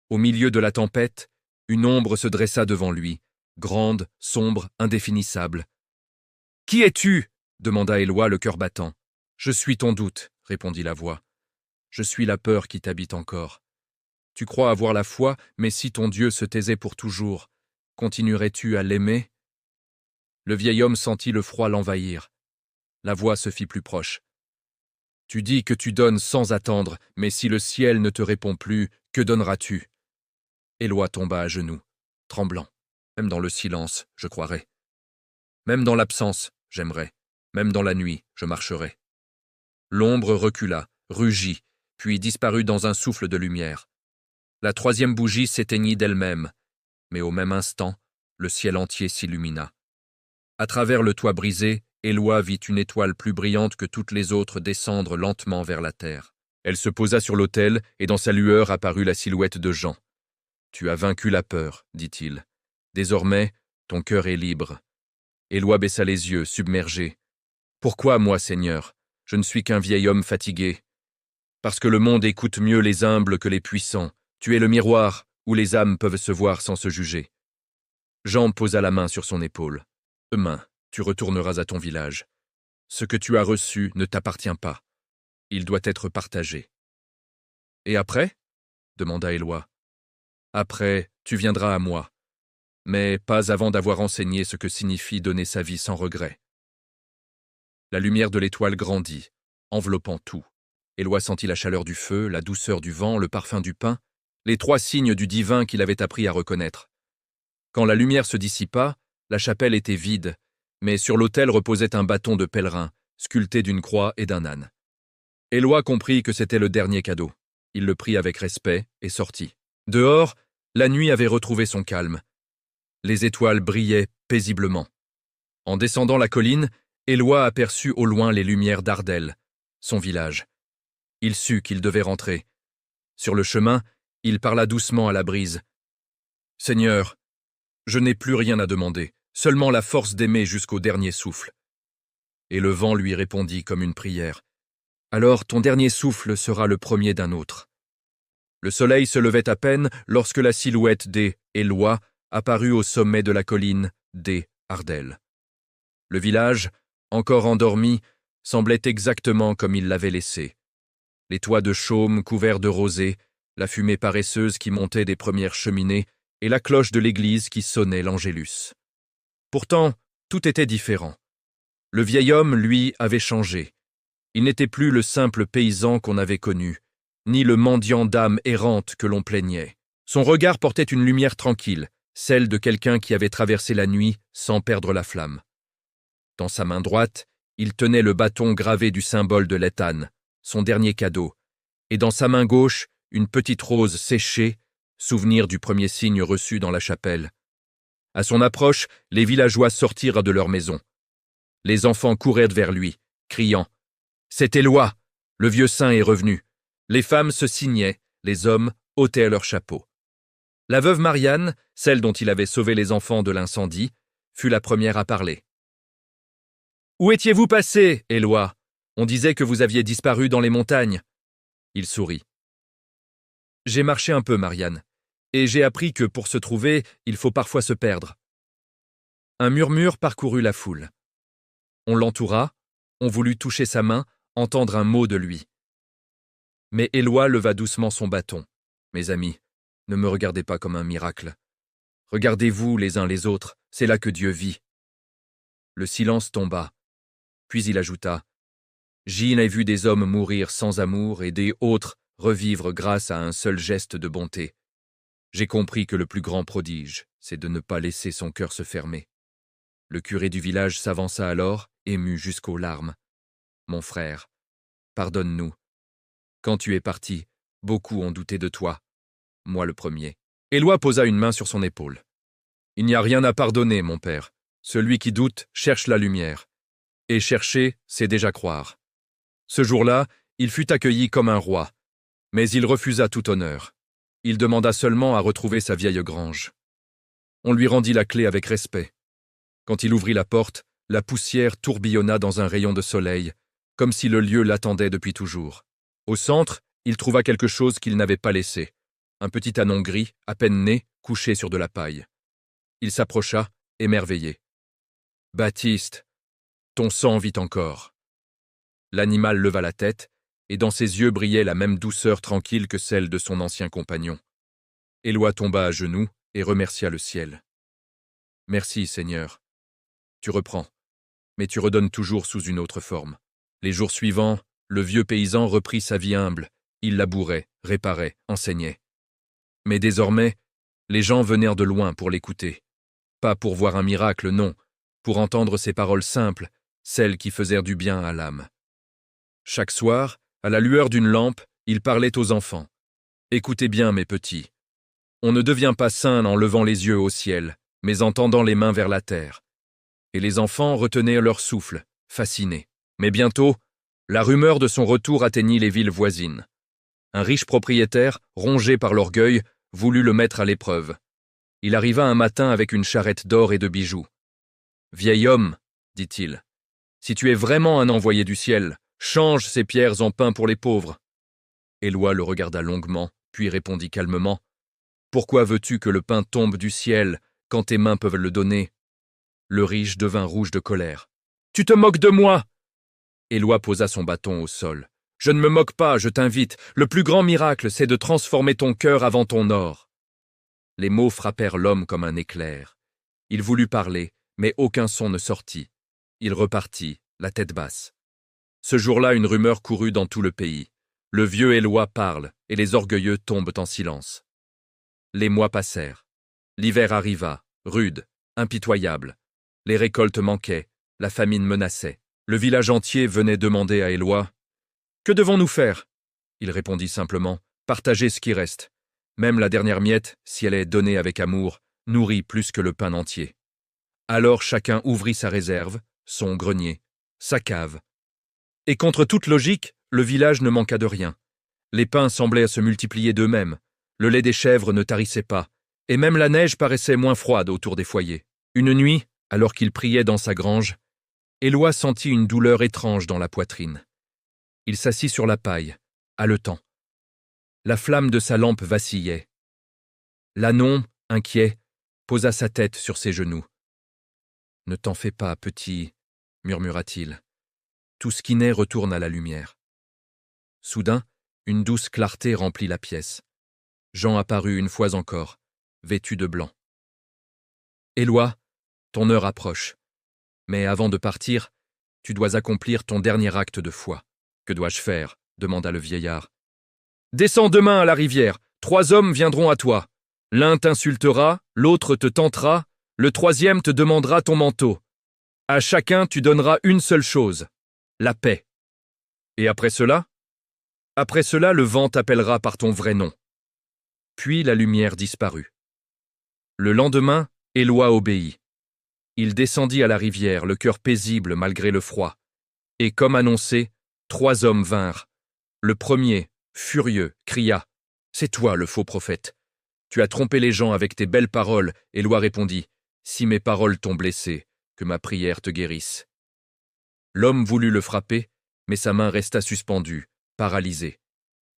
Au milieu de la tempête, une ombre se dressa devant lui, grande, sombre, indéfinissable. « Qui es-tu » demanda Éloi, le cœur battant. « Je suis ton doute, » répondit la voix. « Je suis la peur qui t'habite encore. Tu crois avoir la foi, mais si ton Dieu se taisait pour toujours, continuerais-tu à l'aimer ?» Le vieil homme sentit le froid l'envahir. La voix se fit plus proche. « Tu dis que tu donnes sans attendre, mais si le ciel ne te répond plus, que donneras-tu » Éloi tomba à genoux, tremblant. Même dans le silence, je croirais. Même dans l'absence, j'aimerais. Même dans la nuit, je marcherai. L'ombre recula, rugit, puis disparut dans un souffle de lumière. La troisième bougie s'éteignit d'elle-même, mais au même instant, le ciel entier s'illumina. À travers le toit brisé, Éloi vit une étoile plus brillante que toutes les autres descendre lentement vers la terre. Elle se posa sur l'autel, et dans sa lueur apparut la silhouette de Jean. « Tu as vaincu la peur, dit-il. Désormais, ton cœur est libre. » Éloi baissa les yeux, submergé. « Pourquoi, moi, Seigneur? Je ne suis qu'un vieil homme fatigué. Parce que le monde écoute mieux les humbles que les puissants. Tu es le miroir où les âmes peuvent se voir sans se juger. » Jean posa la main sur son épaule. « Demain, tu retourneras à ton village. Ce que tu as reçu ne t'appartient pas. Il doit être partagé. »« Et après » demanda Éloi. « Après, tu viendras à moi, mais pas avant d'avoir enseigné ce que signifie donner sa vie sans regret. » La lumière de l'étoile grandit, enveloppant tout. Éloi sentit la chaleur du feu, la douceur du vent, le parfum du pain, les 3 signes du divin qu'il avait appris à reconnaître. Quand la lumière se dissipa, la chapelle était vide, mais sur l'autel reposait un bâton de pèlerin, sculpté d'une croix et d'un âne. Éloi comprit que c'était le dernier cadeau. Il le prit avec respect et sortit. Dehors, la nuit avait retrouvé son calme. Les étoiles brillaient paisiblement. En descendant la colline, Éloi aperçut au loin les lumières d'Ardelles, son village. Il sut qu'il devait rentrer. Sur le chemin, il parla doucement à la brise. « Seigneur, je n'ai plus rien à demander, seulement la force d'aimer jusqu'au dernier souffle. » Et le vent lui répondit comme une prière. « Alors ton dernier souffle sera le premier d'un autre. » Le soleil se levait à peine lorsque la silhouette des Éloi apparut au sommet de la colline des Ardelles. Le village, encore endormi, semblait exactement comme il l'avait laissé. Les toits de chaume couverts de rosée, la fumée paresseuse qui montait des premières cheminées et la cloche de l'église qui sonnait l'Angélus. Pourtant, tout était différent. Le vieil homme, lui, avait changé. Il n'était plus le simple paysan qu'on avait connu, ni le mendiant d'âme errante que l'on plaignait. Son regard portait une lumière tranquille, celle de quelqu'un qui avait traversé la nuit sans perdre la flamme. Dans sa main droite, il tenait le bâton gravé du symbole de l'Étan, son dernier cadeau, et dans sa main gauche, une petite rose séchée, souvenir du premier signe reçu dans la chapelle. À son approche, les villageois sortirent de leur maison. Les enfants coururent vers lui, criant « C'est Éloi, le vieux saint est revenu !» Les femmes se signaient, les hommes ôtaient leurs chapeaux. La veuve Marianne, celle dont il avait sauvé les enfants de l'incendie, fut la première à parler. « Où étiez-vous passé, Éloi ? On disait que vous aviez disparu dans les montagnes. » Il sourit. « J'ai marché un peu, Marianne, et j'ai appris que pour se trouver, il faut parfois se perdre. » Un murmure parcourut la foule. On l'entoura, on voulut toucher sa main, entendre un mot de lui. Mais Éloi leva doucement son bâton. « Mes amis, ne me regardez pas comme un miracle. Regardez-vous les uns les autres, c'est là que Dieu vit. » Le silence tomba. Puis il ajouta « J'y vu des hommes mourir sans amour et des autres revivre grâce à un seul geste de bonté. J'ai compris que le plus grand prodige, c'est de ne pas laisser son cœur se fermer. » Le curé du village s'avança alors, ému jusqu'aux larmes. « Mon frère, pardonne-nous. Quand tu es parti, beaucoup ont douté de toi. Moi le premier. » Éloi posa une main sur son épaule. « Il n'y a rien à pardonner, mon père. Celui qui doute cherche la lumière. Et chercher, c'est déjà croire. » Ce jour-là, il fut accueilli comme un roi. Mais il refusa tout honneur. Il demanda seulement à retrouver sa vieille grange. On lui rendit la clé avec respect. Quand il ouvrit la porte, la poussière tourbillonna dans un rayon de soleil, comme si le lieu l'attendait depuis toujours. Au centre, il trouva quelque chose qu'il n'avait pas laissé. Un petit ânon gris, à peine né, couché sur de la paille. Il s'approcha, émerveillé. « Baptiste, ton sang vit encore. » L'animal leva la tête, et dans ses yeux brillait la même douceur tranquille que celle de son ancien compagnon. Éloi tomba à genoux et remercia le ciel. « Merci, Seigneur. Tu reprends, mais tu redonnes toujours sous une autre forme. » Les jours suivants, le vieux paysan reprit sa vie humble. Il labourait, réparait, enseignait. Mais désormais, les gens venaient de loin pour l'écouter. Pas pour voir un miracle, non, pour entendre ses paroles simples, celles qui faisèrent du bien à l'âme. Chaque soir, à la lueur d'une lampe, il parlait aux enfants. « Écoutez bien, mes petits. On ne devient pas saint en levant les yeux au ciel, mais en tendant les mains vers la terre. » Et les enfants retenaient leur souffle, fascinés. Mais bientôt, la rumeur de son retour atteignit les villes voisines. Un riche propriétaire, rongé par l'orgueil, voulut le mettre à l'épreuve. Il arriva un matin avec une charrette d'or et de bijoux. « Vieil homme, dit-il, si tu es vraiment un envoyé du ciel, change ces pierres en pain pour les pauvres. » Éloi le regarda longuement, puis répondit calmement. « Pourquoi veux-tu que le pain tombe du ciel quand tes mains peuvent le donner ?» Le riche devint rouge de colère. « Tu te moques de moi !» Éloi posa son bâton au sol. « Je ne me moque pas, je t'invite. Le plus grand miracle, c'est de transformer ton cœur avant ton or. » Les mots frappèrent l'homme comme un éclair. Il voulut parler, mais aucun son ne sortit. Il repartit, la tête basse. Ce jour-là, une rumeur courut dans tout le pays. Le vieux Éloi parle, et les orgueilleux tombent en silence. Les mois passèrent. L'hiver arriva, rude, impitoyable. Les récoltes manquaient, la famine menaçait. Le village entier venait demander à Éloi « Que devons-nous faire ?» Il répondit simplement « Partagez ce qui reste. Même la dernière miette, si elle est donnée avec amour, nourrit plus que le pain entier. » Alors chacun ouvrit sa réserve, son grenier, sa cave. Et contre toute logique, le village ne manqua de rien. Les pains semblaient se multiplier d'eux-mêmes, le lait des chèvres ne tarissait pas, et même la neige paraissait moins froide autour des foyers. Une nuit, alors qu'il priait dans sa grange, Éloi sentit une douleur étrange dans la poitrine. Il s'assit sur la paille, haletant. La flamme de sa lampe vacillait. L'ânon, inquiet, posa sa tête sur ses genoux. « Ne t'en fais pas, petit, » murmura-t-il. « Tout ce qui naît retourne à la lumière. » Soudain, une douce clarté remplit la pièce. Jean apparut une fois encore, vêtu de blanc. « Éloi, ton heure approche. Mais avant de partir, tu dois accomplir ton dernier acte de foi. »« Que dois-je faire » demanda le vieillard. « Descends demain à la rivière, 3 hommes viendront à toi. L'un t'insultera, l'autre te tentera, le troisième te demandera ton manteau. À chacun tu donneras une seule chose, la paix. Et après cela? Après cela, le vent t'appellera par ton vrai nom. Puis la lumière disparut. Le lendemain, Éloi obéit. Il descendit à la rivière, le cœur paisible malgré le froid. Et comme annoncé, 3 hommes vinrent. Le premier, furieux, cria « C'est toi le faux prophète. Tu as trompé les gens avec tes belles paroles. » Éloi répondit « Si mes paroles t'ont blessé, que ma prière te guérisse. » L'homme voulut le frapper, mais sa main resta suspendue, paralysée.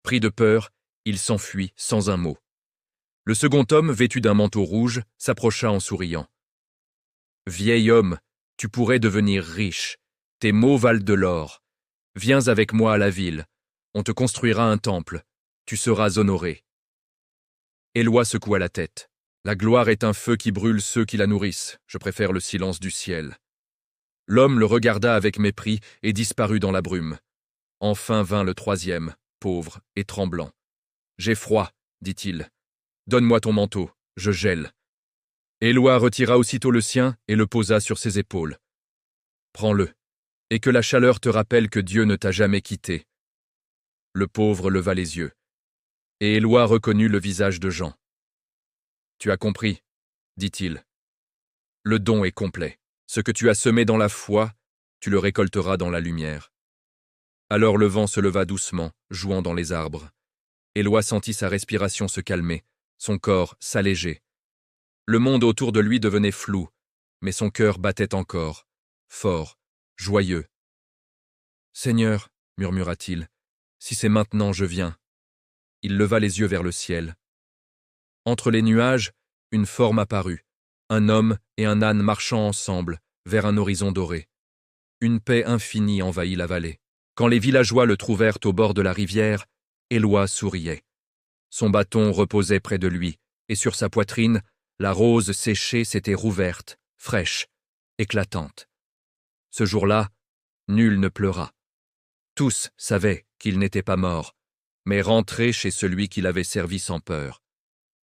Pris de peur, il s'enfuit sans un mot. Le second homme, vêtu d'un manteau rouge, s'approcha en souriant. « Vieil homme, tu pourrais devenir riche. Tes mots valent de l'or. Viens avec moi à la ville. On te construira un temple. Tu seras honoré. » Éloi secoua la tête. « La gloire est un feu qui brûle ceux qui la nourrissent. Je préfère le silence du ciel. » L'homme le regarda avec mépris et disparut dans la brume. Enfin vint le troisième, pauvre et tremblant. « J'ai froid, dit-il. Donne-moi ton manteau, je gèle. » Éloi retira aussitôt le sien et le posa sur ses épaules. « Prends-le, et que la chaleur te rappelle que Dieu ne t'a jamais quitté. » Le pauvre leva les yeux, et Éloi reconnut le visage de Jean. « Tu as compris, dit-il. Le don est complet. Ce que tu as semé dans la foi, tu le récolteras dans la lumière. » Alors le vent se leva doucement, jouant dans les arbres. Éloi sentit sa respiration se calmer, son corps s'alléger. Le monde autour de lui devenait flou, mais son cœur battait encore, fort, joyeux. « Seigneur, murmura-t-il, si c'est maintenant, je viens. » Il leva les yeux vers le ciel. Entre les nuages, une forme apparut, un homme et un âne marchant ensemble vers un horizon doré. Une paix infinie envahit la vallée. Quand les villageois le trouvèrent au bord de la rivière, Éloi souriait. Son bâton reposait près de lui, et sur sa poitrine, la rose séchée s'était rouverte, fraîche, éclatante. Ce jour-là, nul ne pleura. Tous savaient qu'il n'était pas mort, mais rentré chez celui qui l'avait servi sans peur.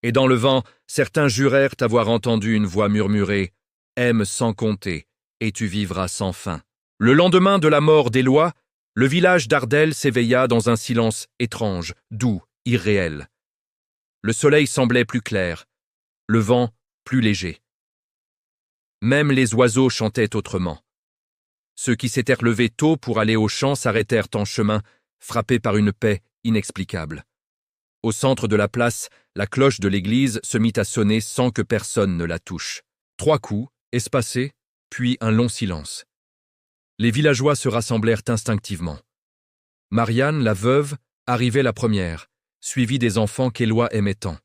Et dans le vent, certains jurèrent avoir entendu une voix murmurer « Aime sans compter, et tu vivras sans fin. » Le lendemain de la mort d'Éloi, le village d'Ardelles s'éveilla dans un silence étrange, doux, irréel. Le soleil semblait plus clair, le vent plus léger. Même les oiseaux chantaient autrement. Ceux qui s'étaient levés tôt pour aller au champ s'arrêtèrent en chemin, frappés par une paix inexplicable. Au centre de la place, la cloche de l'église se mit à sonner sans que personne ne la touche. 3 coups, espacés, puis un long silence. Les villageois se rassemblèrent instinctivement. Marianne, la veuve, arrivait la première, suivie des enfants qu'Éloi aimait tant.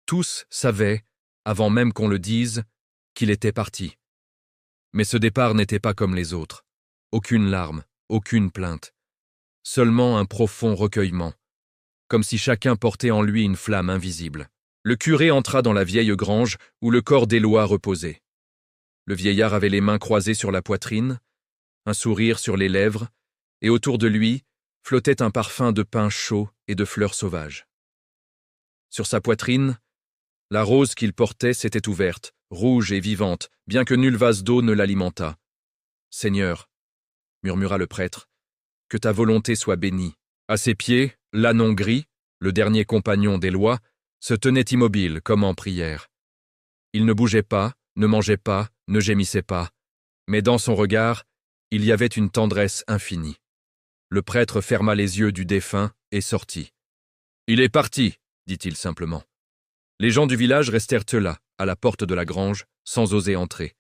Tous savaient, avant même qu'on le dise, qu'il était parti. Mais ce départ n'était pas comme les autres. Aucune larme, aucune plainte. Seulement un profond recueillement, comme si chacun portait en lui une flamme invisible. Le curé entra dans la vieille grange où le corps d'Éloi reposait. Le vieillard avait les mains croisées sur la poitrine, un sourire sur les lèvres, et autour de lui flottait un parfum de pin chaud et de fleurs sauvages. Sur sa poitrine, la rose qu'il portait s'était ouverte, rouge et vivante, bien que nul vase d'eau ne l'alimentât. « Seigneur, » murmura le prêtre, « que ta volonté soit bénie. » À ses pieds, l'ânon gris, le dernier compagnon d'Éloi, se tenait immobile comme en prière. Il ne bougeait pas, ne mangeait pas, ne gémissait pas, mais dans son regard, il y avait une tendresse infinie. Le prêtre ferma les yeux du défunt et sortit. « Il est parti, » dit-il simplement. Les gens du village restèrent là, à la porte de la grange, sans oser entrer.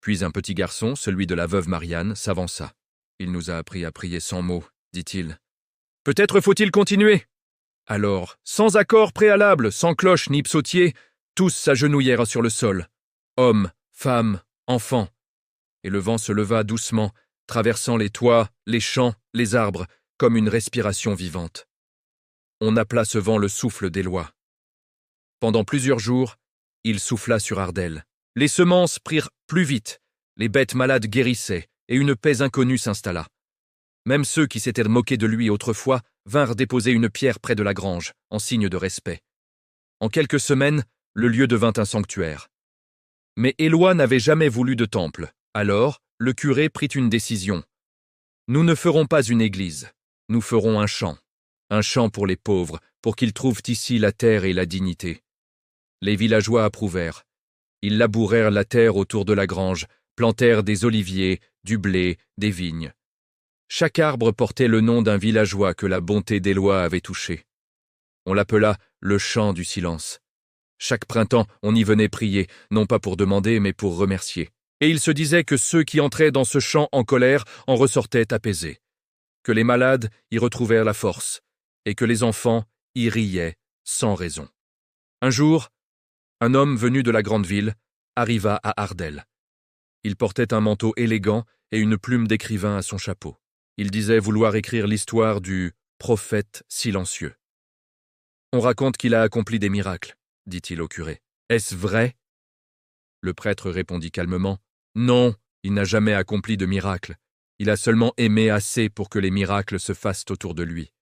Puis un petit garçon, celui de la veuve Marianne, s'avança. « Il nous a appris à prier sans mots, » dit-il. « Peut-être faut-il continuer ?» Alors, sans accord préalable, sans cloche ni psautier, tous s'agenouillèrent sur le sol. Hommes, femmes, enfants. Et le vent se leva doucement, traversant les toits, les champs, les arbres, comme une respiration vivante. On appela ce vent le souffle d'Éloi. Pendant plusieurs jours, il souffla sur Ardelles. Les semences prirent plus vite, les bêtes malades guérissaient, et une paix inconnue s'installa. Même ceux qui s'étaient moqués de lui autrefois vinrent déposer une pierre près de la grange, en signe de respect. En quelques semaines, le lieu devint un sanctuaire. Mais Éloi n'avait jamais voulu de temple. Alors, le curé prit une décision. Nous ne ferons pas une église, nous ferons un champ pour les pauvres, pour qu'ils trouvent ici la terre et la dignité. Les villageois approuvèrent. Ils labourèrent la terre autour de la grange, plantèrent des oliviers, du blé, des vignes. Chaque arbre portait le nom d'un villageois que la bonté d'Éloi avait touché. On l'appela le champ du silence. Chaque printemps, on y venait prier, non pas pour demander, mais pour remercier. Et il se disait que ceux qui entraient dans ce champ en colère en ressortaient apaisés, que les malades y retrouvèrent la force, et que les enfants y riaient sans raison. Un jour, un homme venu de la grande ville arriva à Ardelles. Il portait un manteau élégant et une plume d'écrivain à son chapeau. Il disait vouloir écrire l'histoire du prophète silencieux. On raconte qu'il a accompli des miracles, dit-il au curé. Est-ce vrai? Le prêtre répondit calmement. Non, il n'a jamais accompli de miracle. Il a seulement aimé assez pour que les miracles se fassent autour de lui.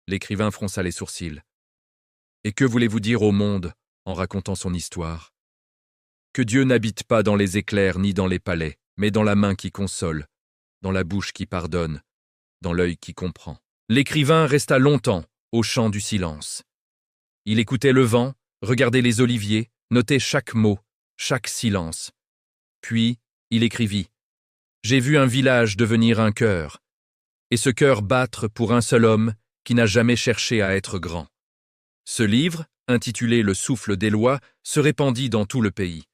L'écrivain fronça les sourcils. Et que voulez-vous dire au monde en racontant son histoire? Que Dieu n'habite pas dans les éclairs ni dans les palais, mais dans la main qui console, dans la bouche qui pardonne, dans l'œil qui comprend. L'écrivain resta longtemps au champ du silence. Il écoutait le vent, regardait les oliviers, notait chaque mot, chaque silence. Puis, il écrivit « J'ai vu un village devenir un cœur, et ce cœur battre pour un seul homme qui n'a jamais cherché à être grand. » Ce livre, intitulé Le souffle d'Éloi, se répandit dans tout le pays.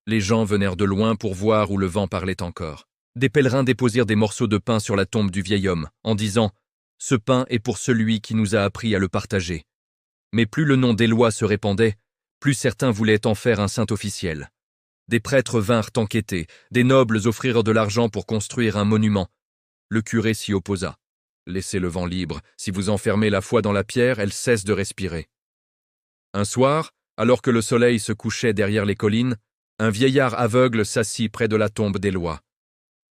Les gens venèrent de loin pour voir où le vent parlait encore. Des pèlerins déposèrent des morceaux de pain sur la tombe du vieil homme, en disant « Ce pain est pour celui qui nous a appris à le partager. » Mais plus le nom d'Éloi se répandait, plus certains voulaient en faire un saint officiel. Des prêtres vinrent enquêter, des nobles offrirent de l'argent pour construire un monument. Le curé s'y opposa. « Laissez le vent libre, si vous enfermez la foi dans la pierre, elle cesse de respirer. » Un soir, alors que le soleil se couchait derrière les collines, un vieillard aveugle s'assit près de la tombe d'Éloi.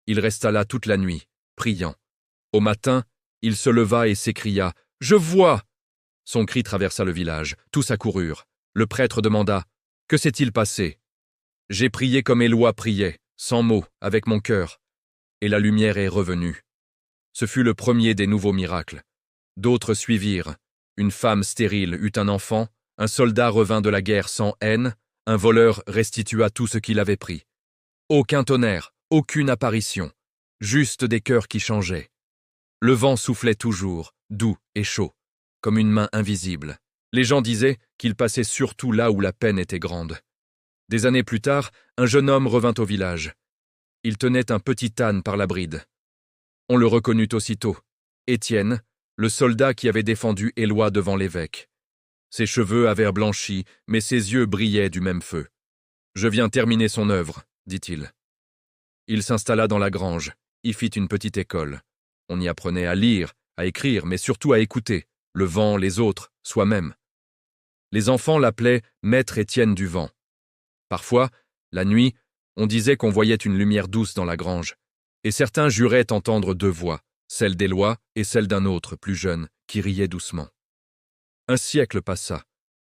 Il resta là toute la nuit, priant. Au matin, il se leva et s'écria « Je vois !» Son cri traversa le village, tous accoururent. Le prêtre demanda « Que s'est-il passé ?» J'ai prié comme Éloi priait, sans mots, avec mon cœur. Et la lumière est revenue. Ce fut le premier des nouveaux miracles. D'autres suivirent. Une femme stérile eut un enfant, un soldat revint de la guerre sans haine, un voleur restitua tout ce qu'il avait pris. Aucun tonnerre, aucune apparition, juste des cœurs qui changeaient. Le vent soufflait toujours, doux et chaud, comme une main invisible. Les gens disaient qu'il passait surtout là où la peine était grande. Des années plus tard, un jeune homme revint au village. Il tenait un petit âne par la bride. On le reconnut aussitôt. Étienne, le soldat qui avait défendu Éloi devant l'évêque. Ses cheveux avaient blanchi, mais ses yeux brillaient du même feu. « Je viens terminer son œuvre, » dit-il. Il s'installa dans la grange, y fit une petite école. On y apprenait à lire, à écrire, mais surtout à écouter, le vent, les autres, soi-même. Les enfants l'appelaient « Maître Étienne du vent ». Parfois, la nuit, on disait qu'on voyait une lumière douce dans la grange, et certains juraient entendre deux voix, celle d'Éloi et celle d'un autre, plus jeune, qui riait doucement. Un siècle passa.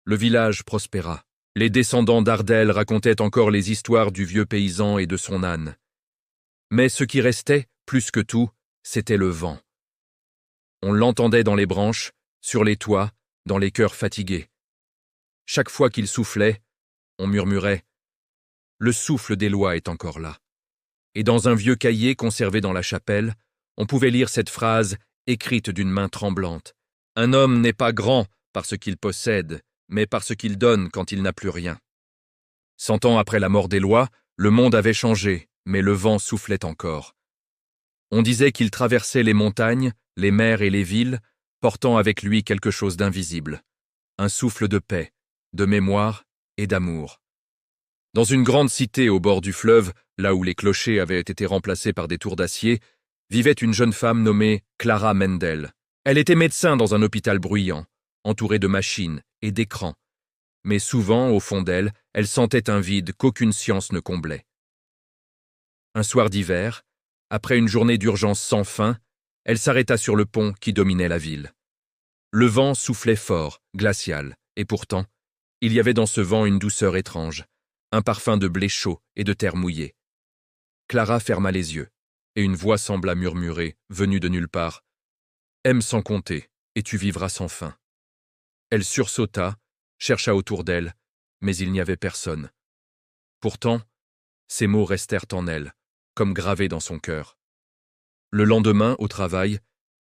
Le village prospéra. Les descendants d'Ardelles racontaient encore les histoires du vieux paysan et de son âne. Mais ce qui restait, plus que tout, c'était le vent. On l'entendait dans les branches, sur les toits, dans les cœurs fatigués. Chaque fois qu'il soufflait, on murmurait « Le souffle d'Éloi est encore là ». Et dans un vieux cahier conservé dans la chapelle, on pouvait lire cette phrase écrite d'une main tremblante. « Un homme n'est pas grand parce qu'il possède, mais parce qu'il donne quand il n'a plus rien. » 100 ans après la mort d'Éloi, le monde avait changé, mais le vent soufflait encore. On disait qu'il traversait les montagnes, les mers et les villes, portant avec lui quelque chose d'invisible. Un souffle de paix, de mémoire et d'amour. Dans une grande cité au bord du fleuve, là où les clochers avaient été remplacés par des tours d'acier, vivait une jeune femme nommée Clara Mendel. Elle était médecin dans un hôpital bruyant, entourée de machines et d'écrans. Mais souvent, au fond d'elle, elle sentait un vide qu'aucune science ne comblait. Un soir d'hiver, après une journée d'urgence sans fin, elle s'arrêta sur le pont qui dominait la ville. Le vent soufflait fort, glacial, et pourtant, il y avait dans ce vent une douceur étrange, un parfum de blé chaud et de terre mouillée. Clara ferma les yeux, et une voix sembla murmurer, venue de nulle part. « Aime sans compter, et tu vivras sans fin. » Elle sursauta, chercha autour d'elle, mais il n'y avait personne. Pourtant, ces mots restèrent en elle, comme gravés dans son cœur. Le lendemain, au travail,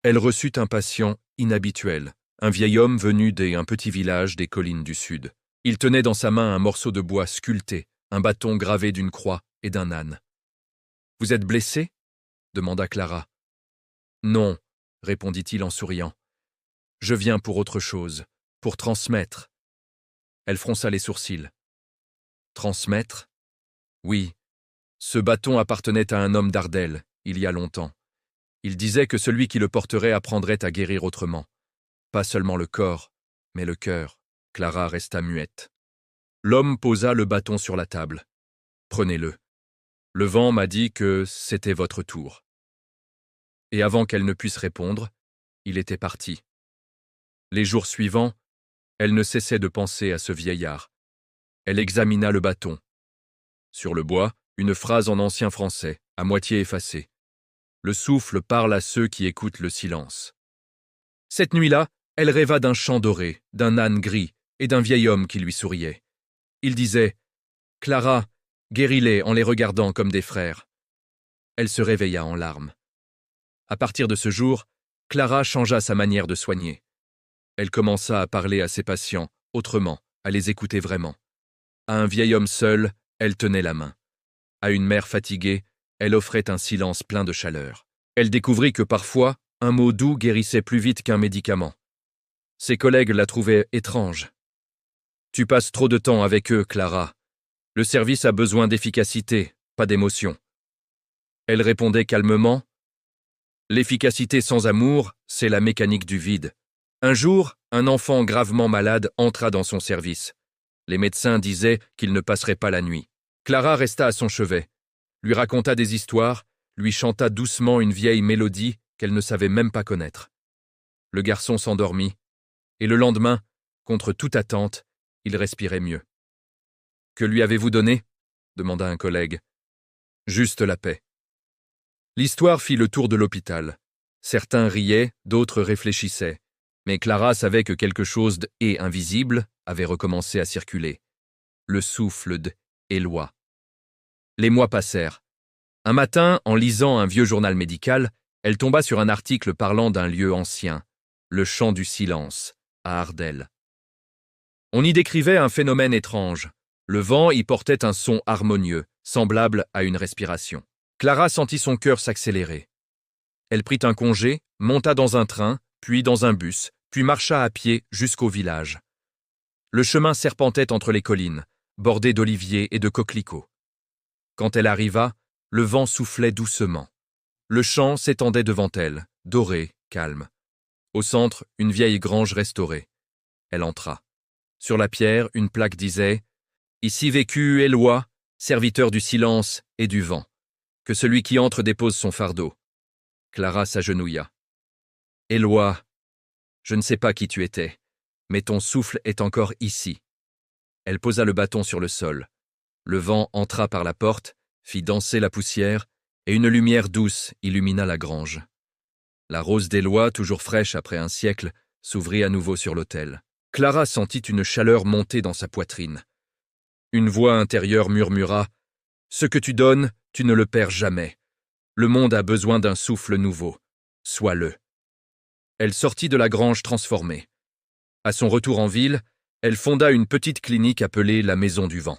elle reçut un patient inhabituel, un vieil homme venu d'un petit village des collines du sud. Il tenait dans sa main un morceau de bois sculpté, un bâton gravé d'une croix et d'un âne. « Vous êtes blessé » demanda Clara. « Non, » répondit-il en souriant. « Je viens pour autre chose, pour transmettre. » Elle fronça les sourcils. « Transmettre ? Oui, ce bâton appartenait à un homme d'Ardelles, il y a longtemps. Il disait que celui qui le porterait apprendrait à guérir autrement. Pas seulement le corps, mais le cœur. » Clara resta muette. L'homme posa le bâton sur la table. « Prenez-le. Le vent m'a dit que c'était votre tour. » Et avant qu'elle ne puisse répondre, il était parti. Les jours suivants, elle ne cessait de penser à ce vieillard. Elle examina le bâton. Sur le bois, une phrase en ancien français, à moitié effacée. « Le souffle parle à ceux qui écoutent le silence. » Cette nuit-là, elle rêva d'un champ doré, d'un âne gris et d'un vieil homme qui lui souriait. Il disait « Clara, guéris-les en les regardant comme des frères. » Elle se réveilla en larmes. À partir de ce jour, Clara changea sa manière de soigner. Elle commença à parler à ses patients autrement, à les écouter vraiment. À un vieil homme seul, elle tenait la main. À une mère fatiguée, elle offrait un silence plein de chaleur. Elle découvrit que parfois, un mot doux guérissait plus vite qu'un médicament. Ses collègues la trouvaient étrange. « Tu passes trop de temps avec eux, Clara. Le service a besoin d'efficacité, pas d'émotion. » Elle répondait calmement. « L'efficacité sans amour, c'est la mécanique du vide. » Un jour, un enfant gravement malade entra dans son service. Les médecins disaient qu'il ne passerait pas la nuit. Clara resta à son chevet, lui raconta des histoires, lui chanta doucement une vieille mélodie qu'elle ne savait même pas connaître. Le garçon s'endormit, et le lendemain, contre toute attente, il respirait mieux. « Que lui avez-vous donné » demanda un collègue. « Juste la paix. » L'histoire fit le tour de l'hôpital. Certains riaient, d'autres réfléchissaient. Mais Clara savait que quelque chose d'invisible avait recommencé à circuler. Le souffle d'Éloi. Les mois passèrent. Un matin, en lisant un vieux journal médical, elle tomba sur un article parlant d'un lieu ancien, le champ du silence, à Ardelles. On y décrivait un phénomène étrange. Le vent y portait un son harmonieux, semblable à une respiration. Clara sentit son cœur s'accélérer. Elle prit un congé, monta dans un train, puis dans un bus, puis marcha à pied jusqu'au village. Le chemin serpentait entre les collines, bordées d'oliviers et de coquelicots. Quand elle arriva, le vent soufflait doucement. Le champ s'étendait devant elle, doré, calme. Au centre, une vieille grange restaurée. Elle entra. Sur la pierre, une plaque disait « Ici vécut Éloi, serviteur du silence et du vent. Que celui qui entre dépose son fardeau. » Clara s'agenouilla. « Éloi, je ne sais pas qui tu étais, mais ton souffle est encore ici. » Elle posa le bâton sur le sol. Le vent entra par la porte, fit danser la poussière, et une lumière douce illumina la grange. La rose d'Éloi, toujours fraîche après un siècle, s'ouvrit à nouveau sur l'autel. Clara sentit une chaleur monter dans sa poitrine. Une voix intérieure murmura « Ce que tu donnes, tu ne le perds jamais. Le monde a besoin d'un souffle nouveau. Sois-le. » Elle sortit de la grange transformée. À son retour en ville, elle fonda une petite clinique appelée la Maison du Vent.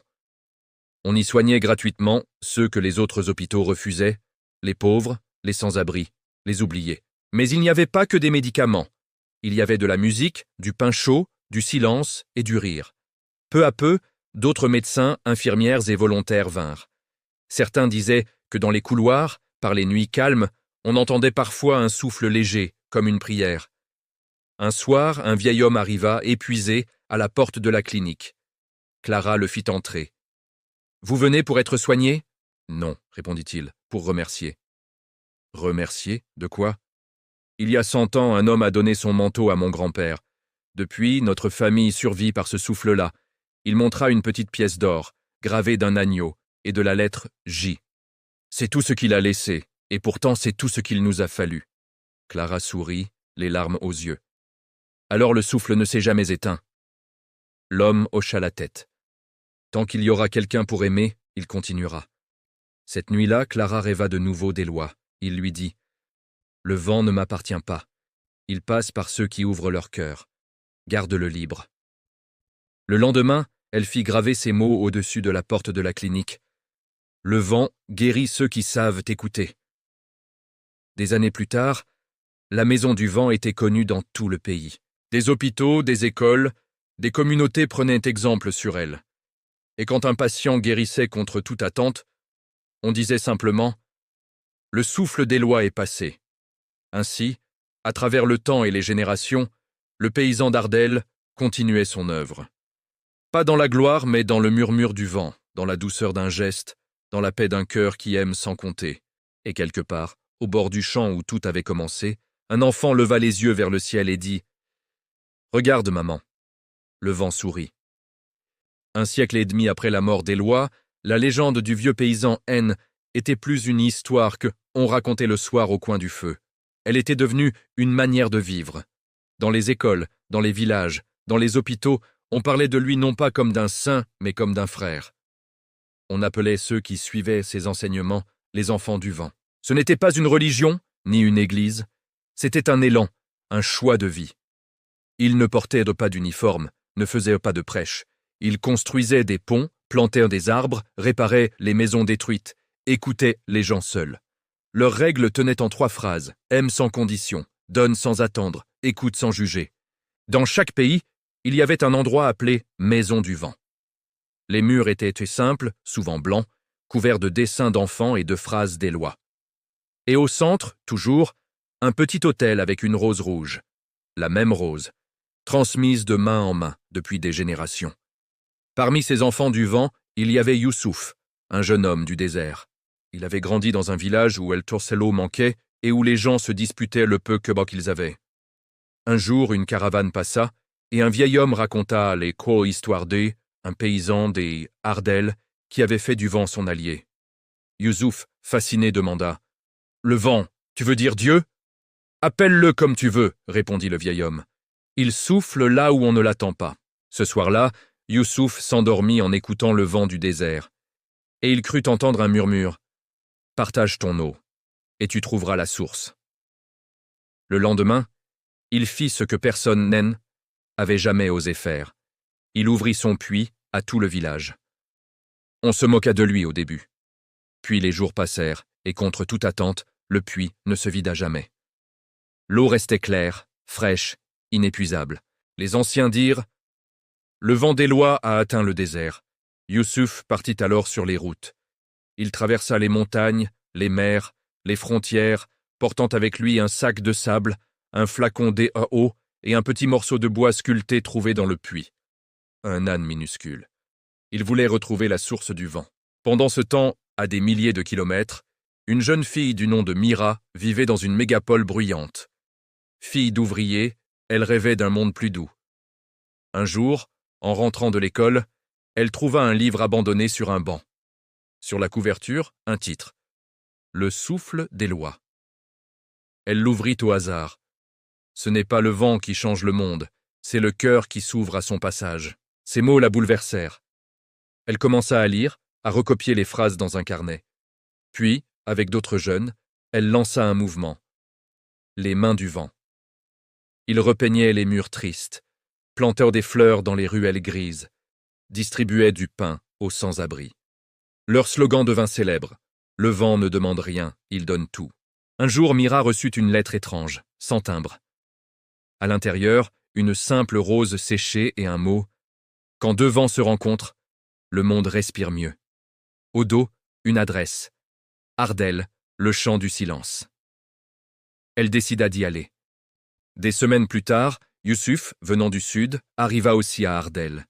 On y soignait gratuitement ceux que les autres hôpitaux refusaient, les pauvres, les sans-abri, les oubliés. Mais il n'y avait pas que des médicaments. Il y avait de la musique, du pain chaud, du silence et du rire. Peu à peu, d'autres médecins, infirmières et volontaires vinrent. Certains disaient que dans les couloirs, par les nuits calmes, on entendait parfois un souffle léger, comme une prière. Un soir, un vieil homme arriva, épuisé, à la porte de la clinique. Clara le fit entrer. « Vous venez pour être soigné ?»« Non, répondit-il, pour remercier. »« Remercier ? De quoi ? Il y a 100 ans, un homme a donné son manteau à mon grand-père. Depuis, notre famille survit par ce souffle-là. Il montra une petite pièce d'or, gravée d'un agneau, et de la lettre J. C'est tout ce qu'il a laissé, et pourtant c'est tout ce qu'il nous a fallu. Clara sourit, les larmes aux yeux. Alors le souffle ne s'est jamais éteint. L'homme hocha la tête. Tant qu'il y aura quelqu'un pour aimer, il continuera. Cette nuit-là, Clara rêva de nouveau d'Éloi. Il lui dit « Le vent ne m'appartient pas. Il passe par ceux qui ouvrent leur cœur. Garde-le libre. » Le lendemain, elle fit graver ces mots au-dessus de la porte de la clinique. « Le vent guérit ceux qui savent écouter. » Des années plus tard, la Maison du Vent était connue dans tout le pays. Des hôpitaux, des écoles, des communautés prenaient exemple sur elle. Et quand un patient guérissait contre toute attente, on disait simplement « Le souffle d'Éloi est passé ». Ainsi, à travers le temps et les générations, le paysan d'Ardelles continuait son œuvre. Pas dans la gloire, mais dans le murmure du vent, dans la douceur d'un geste, dans la paix d'un cœur qui aime sans compter. Et quelque part, au bord du champ où tout avait commencé, un enfant leva les yeux vers le ciel et dit « Regarde, maman ». Le vent sourit. Un siècle et demi après la mort d'Éloi, la légende du vieux paysan N était plus une histoire que on racontait le soir au coin du feu. Elle était devenue une manière de vivre. Dans les écoles, dans les villages, dans les hôpitaux, on parlait de lui non pas comme d'un saint, mais comme d'un frère. On appelait ceux qui suivaient ses enseignements les enfants du vent. Ce n'était pas une religion, ni une église, c'était un élan, un choix de vie. Ils ne portaient pas d'uniforme, ne faisaient pas de prêche. Ils construisaient des ponts, plantaient des arbres, réparaient les maisons détruites, écoutaient les gens seuls. Leurs règles tenaient en 3 phrases. Aime sans condition, donne sans attendre, écoute sans juger. Dans chaque pays, il y avait un endroit appelé Maison du Vent. Les murs étaient simples, souvent blancs, couverts de dessins d'enfants et de phrases d'Éloi. Et au centre, toujours, un petit autel avec une rose rouge. La même rose, transmise de main en main depuis des générations. Parmi ces enfants du vent, il y avait Youssouf, un jeune homme du désert. Il avait grandi dans un village où El Torcello manquait et où les gens se disputaient le peu que qu'ils avaient. Un jour, une caravane passa et un vieil homme raconta les histoires un paysan des Ardelles qui avait fait du vent son allié. Youssouf, fasciné, demanda « Le vent, tu veux dire Dieu ?»« Appelle-le comme tu veux, » répondit le vieil homme. Il souffle là où on ne l'attend pas. Ce soir-là, Youssouf s'endormit en écoutant le vent du désert. Et il crut entendre un murmure. « Partage ton eau, et tu trouveras la source. » Le lendemain, il fit ce que personne n'avait jamais osé faire. Il ouvrit son puits à tout le village. On se moqua de lui au début. Puis les jours passèrent, et contre toute attente, le puits ne se vida jamais. L'eau restait claire, fraîche, inépuisable. Les anciens dirent « Le vent d'Éloi a atteint le désert. » Youssouf partit alors sur les routes. Il traversa les montagnes, les mers, les frontières, portant avec lui un sac de sable, un flacon d'eau et un petit morceau de bois sculpté trouvé dans le puits. Un âne minuscule. Il voulait retrouver la source du vent. Pendant ce temps, à des milliers de kilomètres, une jeune fille du nom de Mira vivait dans une mégapole bruyante. Fille d'ouvrier, elle rêvait d'un monde plus doux. Un jour, en rentrant de l'école, elle trouva un livre abandonné sur un banc. Sur la couverture, un titre. Le souffle d'Éloi. Elle l'ouvrit au hasard. Ce n'est pas le vent qui change le monde, c'est le cœur qui s'ouvre à son passage. Ces mots la bouleversèrent. Elle commença à lire, à recopier les phrases dans un carnet. Puis, avec d'autres jeunes, elle lança un mouvement. Les mains du vent. Ils repeignaient les murs tristes, plantèrent des fleurs dans les ruelles grises, distribuaient du pain aux sans-abri. Leur slogan devint célèbre. Le vent ne demande rien, il donne tout. Un jour, Mira reçut une lettre étrange, sans timbre. À l'intérieur, une simple rose séchée et un mot « Quand 2 vents se rencontrent, le monde respire mieux ». Au dos, une adresse. Ardelles, le chant du silence. Elle décida d'y aller. Des semaines plus tard, Youssouf, venant du sud, arriva aussi à Ardelles.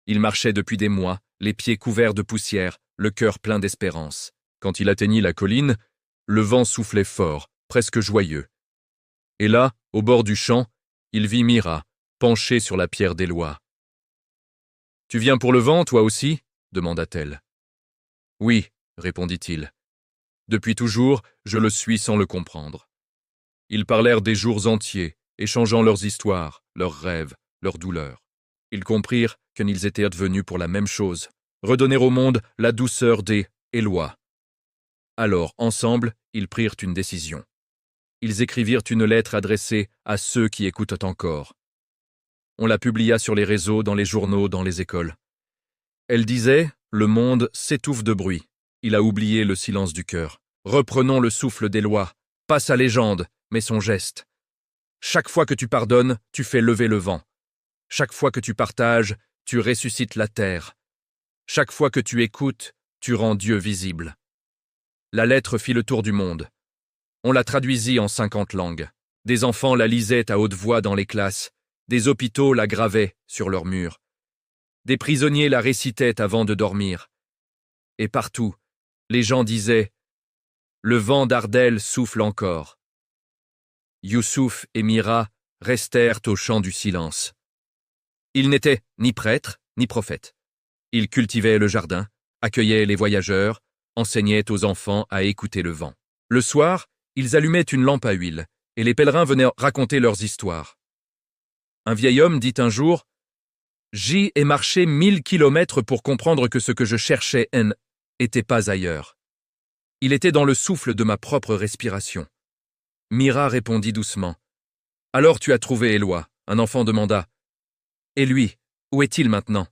Il marchait depuis des mois, les pieds couverts de poussière, le cœur plein d'espérance. Quand il atteignit la colline, le vent soufflait fort, presque joyeux. Et là, au bord du champ, il vit Mira, penchée sur la pierre d'Éloi. « Tu viens pour le vent, toi aussi » demanda-t-elle. « Oui, répondit-il. Depuis toujours, je le suis sans le comprendre. » Ils parlèrent des jours entiers, échangeant leurs histoires, leurs rêves, leurs douleurs. Ils comprirent qu'ils étaient advenus pour la même chose, redonner au monde la douceur des Éloi. Alors, ensemble, ils prirent une décision. Ils écrivirent une lettre adressée à ceux qui écoutent encore. On la publia sur les réseaux, dans les journaux, dans les écoles. Elle disait « Le monde s'étouffe de bruit. Il a oublié le silence du cœur. Reprenons le souffle d'Éloi. Pas sa légende, mais son geste. Chaque fois que tu pardonnes, tu fais lever le vent. Chaque fois que tu partages, tu ressuscites la terre. Chaque fois que tu écoutes, tu rends Dieu visible. » La lettre fit le tour du monde. On la traduisit en 50 langues. Des enfants la lisaient à haute voix dans les classes. Des hôpitaux la gravaient sur leurs murs. Des prisonniers la récitaient avant de dormir. Et partout, les gens disaient « Le vent d'Ardel souffle encore ». Youssouf et Mira restèrent au champ du silence. Ils n'étaient ni prêtres, ni prophètes. Ils cultivaient le jardin, accueillaient les voyageurs, enseignaient aux enfants à écouter le vent. Le soir, ils allumaient une lampe à huile, et les pèlerins venaient raconter leurs histoires. Un vieil homme dit un jour « J'y ai marché 1000 kilomètres pour comprendre que ce que je cherchais n'était pas ailleurs. Il était dans le souffle de ma propre respiration. » Mira répondit doucement. « Alors tu as trouvé Éloi ?» Un enfant demanda. « Et lui, où est-il maintenant ?»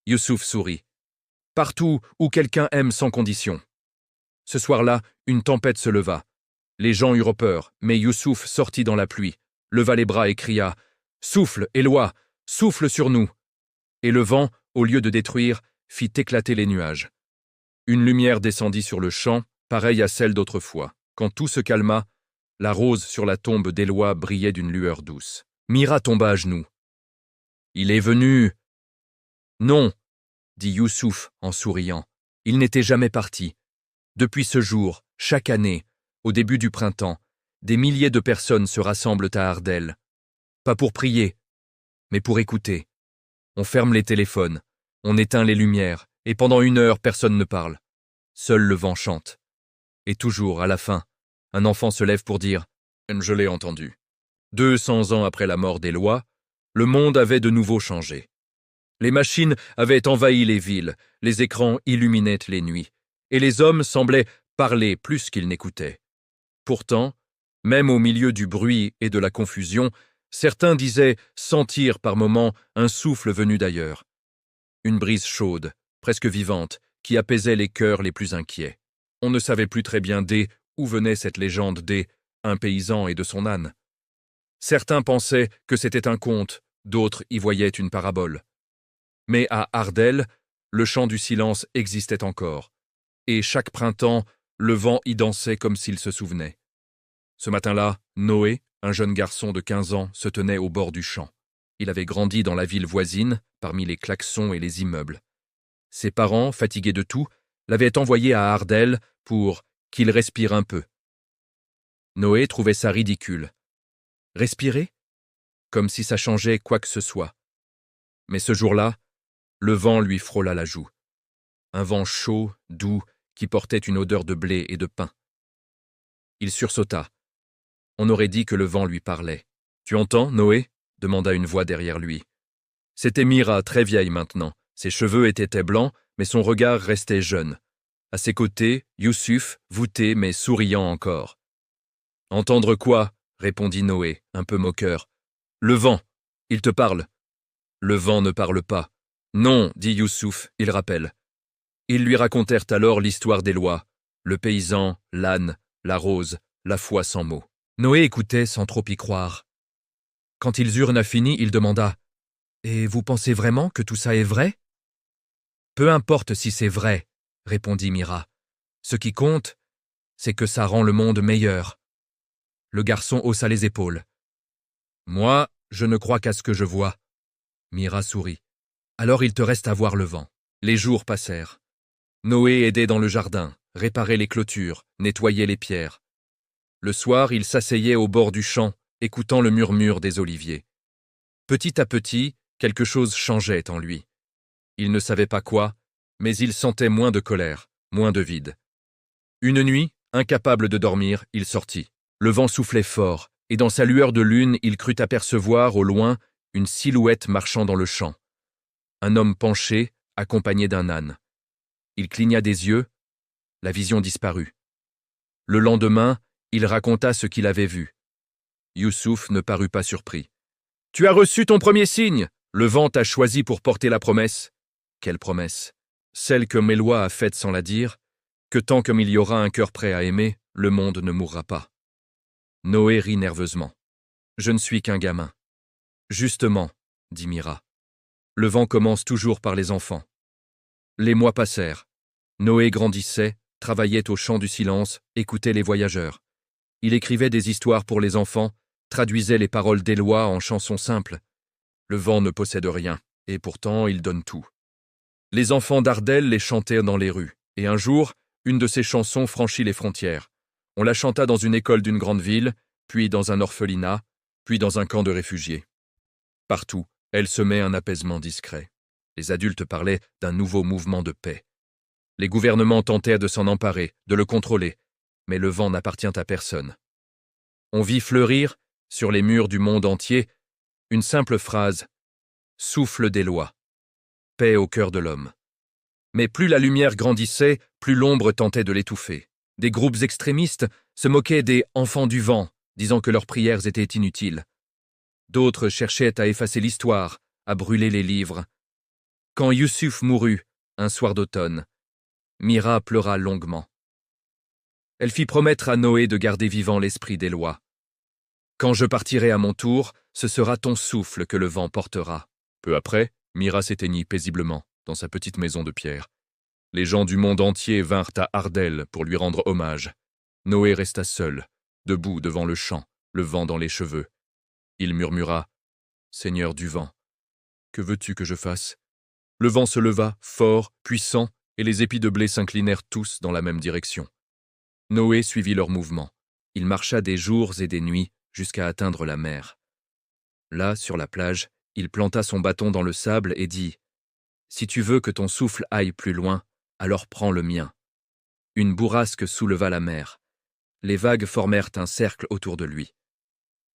Youssouf sourit. « Partout où quelqu'un aime sans condition. » Ce soir-là, une tempête se leva. Les gens eurent peur, mais Youssouf sortit dans la pluie, leva les bras et cria « Souffle, Éloi, souffle sur nous !» Et le vent, au lieu de détruire, fit éclater les nuages. Une lumière descendit sur le champ, pareille à celle d'autrefois. Quand tout se calma, la rose sur la tombe d'Éloi brillait d'une lueur douce. Mira tomba à genoux. « Il est venu !»« Non !» dit Youssouf en souriant. « Il n'était jamais parti. Depuis ce jour, chaque année, au début du printemps, des milliers de personnes se rassemblent à Ardel. Pas pour prier, mais pour écouter. On ferme les téléphones, on éteint les lumières, et pendant 1 heure, personne ne parle. Seul le vent chante. Et toujours, à la fin, un enfant se lève pour dire « Je l'ai entendu ». 200 ans après la mort d'Éloi, le monde avait de nouveau changé. Les machines avaient envahi les villes, les écrans illuminaient les nuits, et les hommes semblaient parler plus qu'ils n'écoutaient. Pourtant, même au milieu du bruit et de la confusion, certains disaient sentir par moments un souffle venu d'ailleurs. Une brise chaude, presque vivante, qui apaisait les cœurs les plus inquiets. On ne savait plus très bien d'où venait cette légende un paysan et de son âne. Certains pensaient que c'était un conte, d'autres y voyaient une parabole. Mais à Ardel, le chant du silence existait encore, et chaque printemps, le vent y dansait comme s'il se souvenait. Ce matin-là, Noé, un jeune garçon de 15 ans, se tenait au bord du champ. Il avait grandi dans la ville voisine, parmi les klaxons et les immeubles. Ses parents, fatigués de tout, l'avaient envoyé à Ardel pour qu'il respire un peu. Noé trouvait ça ridicule. Respirer ? Comme si ça changeait quoi que ce soit. Mais ce jour-là, le vent lui frôla la joue. Un vent chaud, doux, qui portait une odeur de blé et de pain. Il sursauta. On aurait dit que le vent lui parlait. « Tu entends, Noé ?» demanda une voix derrière lui. C'était Mira, très vieille maintenant. Ses cheveux étaient blancs, mais son regard restait jeune. À ses côtés, Youssouf, voûté mais souriant encore. « Entendre quoi ?» répondit Noé, un peu moqueur. « Le vent. Il te parle. » « Le vent ne parle pas. »« Non, dit Youssouf, il rappelle. » Ils lui racontèrent alors l'histoire d'Éloi, le paysan, l'âne, la rose, la foi sans mots. Noé écoutait sans trop y croire. Quand ils eurent fini, il demanda « Et vous pensez vraiment que tout ça est vrai ?»« Peu importe si c'est vrai, » répondit Mira. « Ce qui compte, c'est que ça rend le monde meilleur. » Le garçon haussa les épaules. « Moi, je ne crois qu'à ce que je vois. » Mira sourit. « Alors il te reste à voir le vent. » Les jours passèrent. Noé aidait dans le jardin, réparait les clôtures, nettoyait les pierres. Le soir, il s'asseyait au bord du champ, écoutant le murmure des oliviers. Petit à petit, quelque chose changeait en lui. Il ne savait pas quoi, mais il sentait moins de colère, moins de vide. Une nuit, incapable de dormir, il sortit. Le vent soufflait fort, et dans sa lueur de lune, il crut apercevoir, au loin, une silhouette marchant dans le champ. Un homme penché, accompagné d'un âne. Il cligna des yeux, la vision disparut. Le lendemain, il raconta ce qu'il avait vu. Youssouf ne parut pas surpris. « Tu as reçu ton premier signe. Le vent t'a choisi pour porter la promesse. » « Quelle promesse ? Celle que Mélois a faite sans la dire, que tant comme il y aura un cœur prêt à aimer, le monde ne mourra pas. » Noé rit nerveusement. « Je ne suis qu'un gamin. »« Justement, » dit Mira. « Le vent commence toujours par les enfants. » Les mois passèrent. Noé grandissait, travaillait au chant du silence, écoutait les voyageurs. Il écrivait des histoires pour les enfants, traduisait les paroles d'Éloi en chansons simples. Le vent ne possède rien, et pourtant il donne tout. Les enfants d'Ardel les chantaient dans les rues, et un jour, une de ces chansons franchit les frontières. On la chanta dans une école d'une grande ville, puis dans un orphelinat, puis dans un camp de réfugiés. Partout, elle semait un apaisement discret. Les adultes parlaient d'un nouveau mouvement de paix. Les gouvernements tentèrent de s'en emparer, de le contrôler, mais le vent n'appartient à personne. On vit fleurir, sur les murs du monde entier, une simple phrase « Souffle des lois ». Paix au cœur de l'homme. Mais plus la lumière grandissait, plus l'ombre tentait de l'étouffer. Des groupes extrémistes se moquaient des « enfants du vent », disant que leurs prières étaient inutiles. D'autres cherchaient à effacer l'histoire, à brûler les livres. Quand Youssouf mourut, un soir d'automne, Mira pleura longuement. Elle fit promettre à Noé de garder vivant l'esprit des lois. « Quand je partirai à mon tour, ce sera ton souffle que le vent portera. » Peu après, Mira s'éteignit paisiblement dans sa petite maison de pierre. Les gens du monde entier vinrent à Ardel pour lui rendre hommage. Noé resta seul, debout devant le champ, le vent dans les cheveux. Il murmura « Seigneur du vent, que veux-tu que je fasse ?» Le vent se leva, fort, puissant, et les épis de blé s'inclinèrent tous dans la même direction. Noé suivit leur mouvement. Il marcha des jours et des nuits jusqu'à atteindre la mer. Là, sur la plage, il planta son bâton dans le sable et dit « Si tu veux que ton souffle aille plus loin, alors prends le mien. » Une bourrasque souleva la mer. Les vagues formèrent un cercle autour de lui.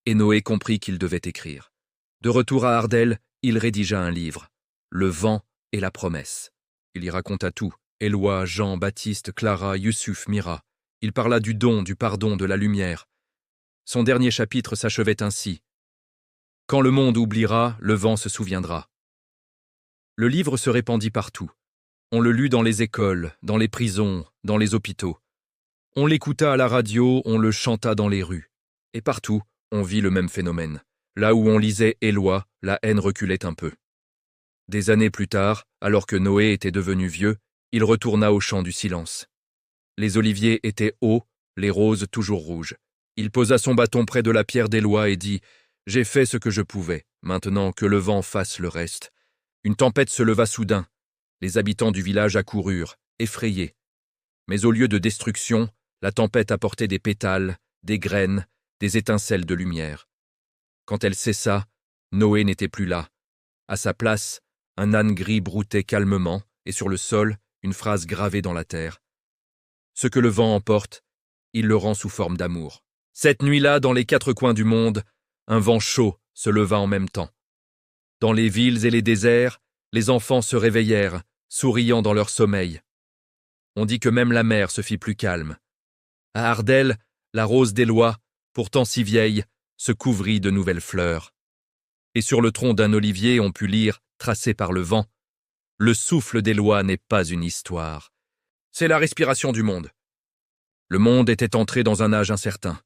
Et Noé comprit qu'il devait écrire. De retour à Ardel, il rédigea un livre, Le vent et la promesse. Il y raconta tout, Éloi, Jean, Baptiste, Clara, Youssouf, Mira. Il parla du don, du pardon, de la lumière. Son dernier chapitre s'achevait ainsi. Quand le monde oubliera, le vent se souviendra. Le livre se répandit partout. On le lut dans les écoles, dans les prisons, dans les hôpitaux. On l'écouta à la radio, on le chanta dans les rues. Et partout, on vit le même phénomène. Là où on lisait Éloi, la haine reculait un peu. Des années plus tard, alors que Noé était devenu vieux, il retourna au champ du silence. Les oliviers étaient hauts, les roses toujours rouges. Il posa son bâton près de la pierre d'Éloi et dit « J'ai fait ce que je pouvais, maintenant que le vent fasse le reste. » Une tempête se leva soudain. Les habitants du village accoururent, effrayés. Mais au lieu de destruction, la tempête apportait des pétales, des graines, des étincelles de lumière. Quand elle cessa, Noé n'était plus là. À sa place, un âne gris broutait calmement, et sur le sol, une phrase gravée dans la terre. « Ce que le vent emporte, il le rend sous forme d'amour. » Cette nuit-là, dans les quatre coins du monde, un vent chaud se leva en même temps. Dans les villes et les déserts, les enfants se réveillèrent, souriant dans leur sommeil. On dit que même la mer se fit plus calme. À Ardel, la rose d'Éloi, pourtant si vieille, se couvrit de nouvelles fleurs. Et sur le tronc d'un olivier, on put lire, tracé par le vent, « Le souffle d'Éloi n'est pas une histoire. C'est la respiration du monde. » Le monde était entré dans un âge incertain.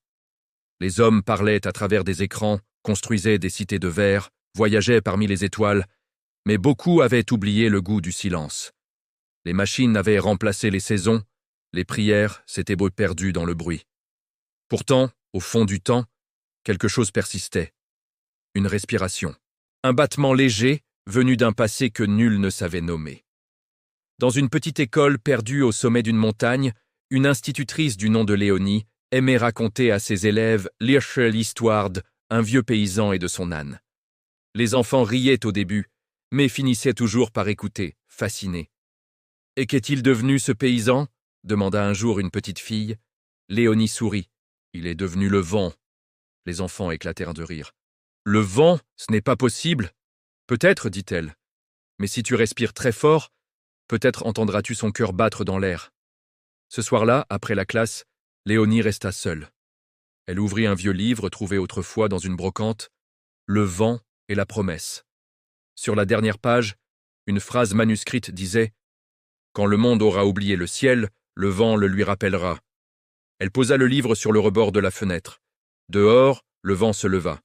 Les hommes parlaient à travers des écrans, construisaient des cités de verre, voyageaient parmi les étoiles, mais beaucoup avaient oublié le goût du silence. Les machines avaient remplacé les saisons, les prières s'étaient perdues dans le bruit. Pourtant, au fond du temps, quelque chose persistait. Une respiration. Un battement léger, venu d'un passé que nul ne savait nommer. Dans une petite école perdue au sommet d'une montagne, une institutrice du nom de Léonie aimait raconter à ses élèves l'histoire d'un vieux paysan et de son âne. Les enfants riaient au début, mais finissaient toujours par écouter, fascinés. « Et qu'est-il devenu ce paysan » demanda un jour une petite fille. Léonie sourit. « Il est devenu le vent. » Les enfants éclatèrent de rire. « Le vent, ce n'est pas possible !»« Peut-être, dit-elle. Mais si tu respires très fort, peut-être entendras-tu son cœur battre dans l'air. » Ce soir-là, après la classe, Léonie resta seule. Elle ouvrit un vieux livre trouvé autrefois dans une brocante, Le vent et la promesse. Sur la dernière page, une phrase manuscrite disait « Quand le monde aura oublié le ciel, le vent le lui rappellera. » Elle posa le livre sur le rebord de la fenêtre. Dehors, le vent se leva.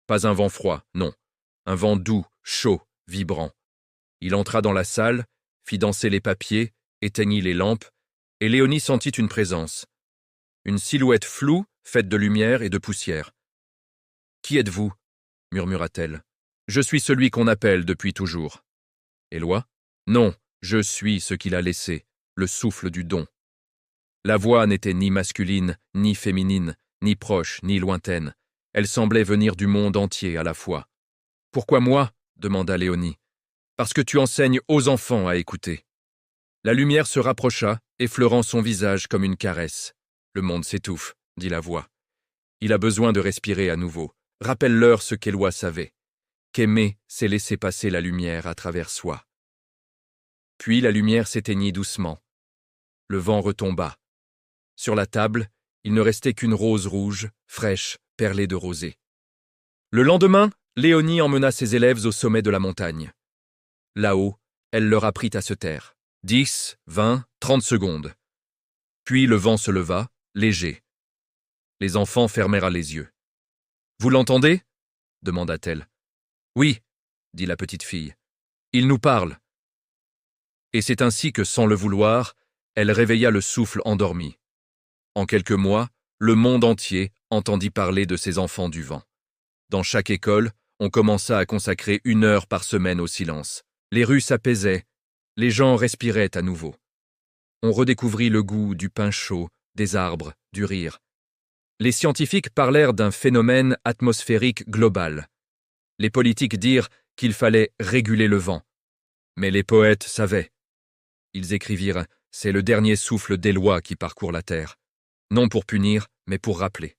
Pas un vent froid, non. Un vent doux, chaud, vibrant. Il entra dans la salle, fit danser les papiers, éteignit les lampes, et Léonie sentit une présence. Une silhouette floue, faite de lumière et de poussière. « Qui êtes-vous » murmura-t-elle. « Je suis celui qu'on appelle depuis toujours. » Éloi ? Non, je suis ce qu'il a laissé, le souffle du don. La voix n'était ni masculine, ni féminine, ni proche, ni lointaine. Elle semblait venir du monde entier à la fois. « Pourquoi moi » demanda Léonie. « Parce que tu enseignes aux enfants à écouter. » La lumière se rapprocha, effleurant son visage comme une caresse. « Le monde s'étouffe, » dit la voix. Il a besoin de respirer à nouveau. Rappelle-leur ce qu'Éloi savait. Qu'aimer, c'est laisser passer la lumière à travers soi. Puis la lumière s'éteignit doucement. Le vent retomba. Sur la table, il ne restait qu'une rose rouge, fraîche, perlée de rosée. Le lendemain, Léonie emmena ses élèves au sommet de la montagne. Là-haut, elle leur apprit à se taire. 10, 20, 30 secondes. Puis le vent se leva, léger. Les enfants fermèrent les yeux. « Vous l'entendez » demanda-t-elle. « Oui, » dit la petite fille. « Il nous parle. » Et c'est ainsi que, sans le vouloir, elle réveilla le souffle endormi. En quelques mois, le monde entier entendit parler de ces enfants du vent. Dans chaque école, on commença à consacrer 1 heure par semaine au silence. Les rues s'apaisaient, les gens respiraient à nouveau. On redécouvrit le goût du pain chaud, des arbres, du rire. Les scientifiques parlèrent d'un phénomène atmosphérique global. Les politiques dirent qu'il fallait réguler le vent. Mais les poètes savaient. Ils écrivirent « C'est le dernier souffle d'Éloi qui parcourt la terre », non pour punir, mais pour rappeler.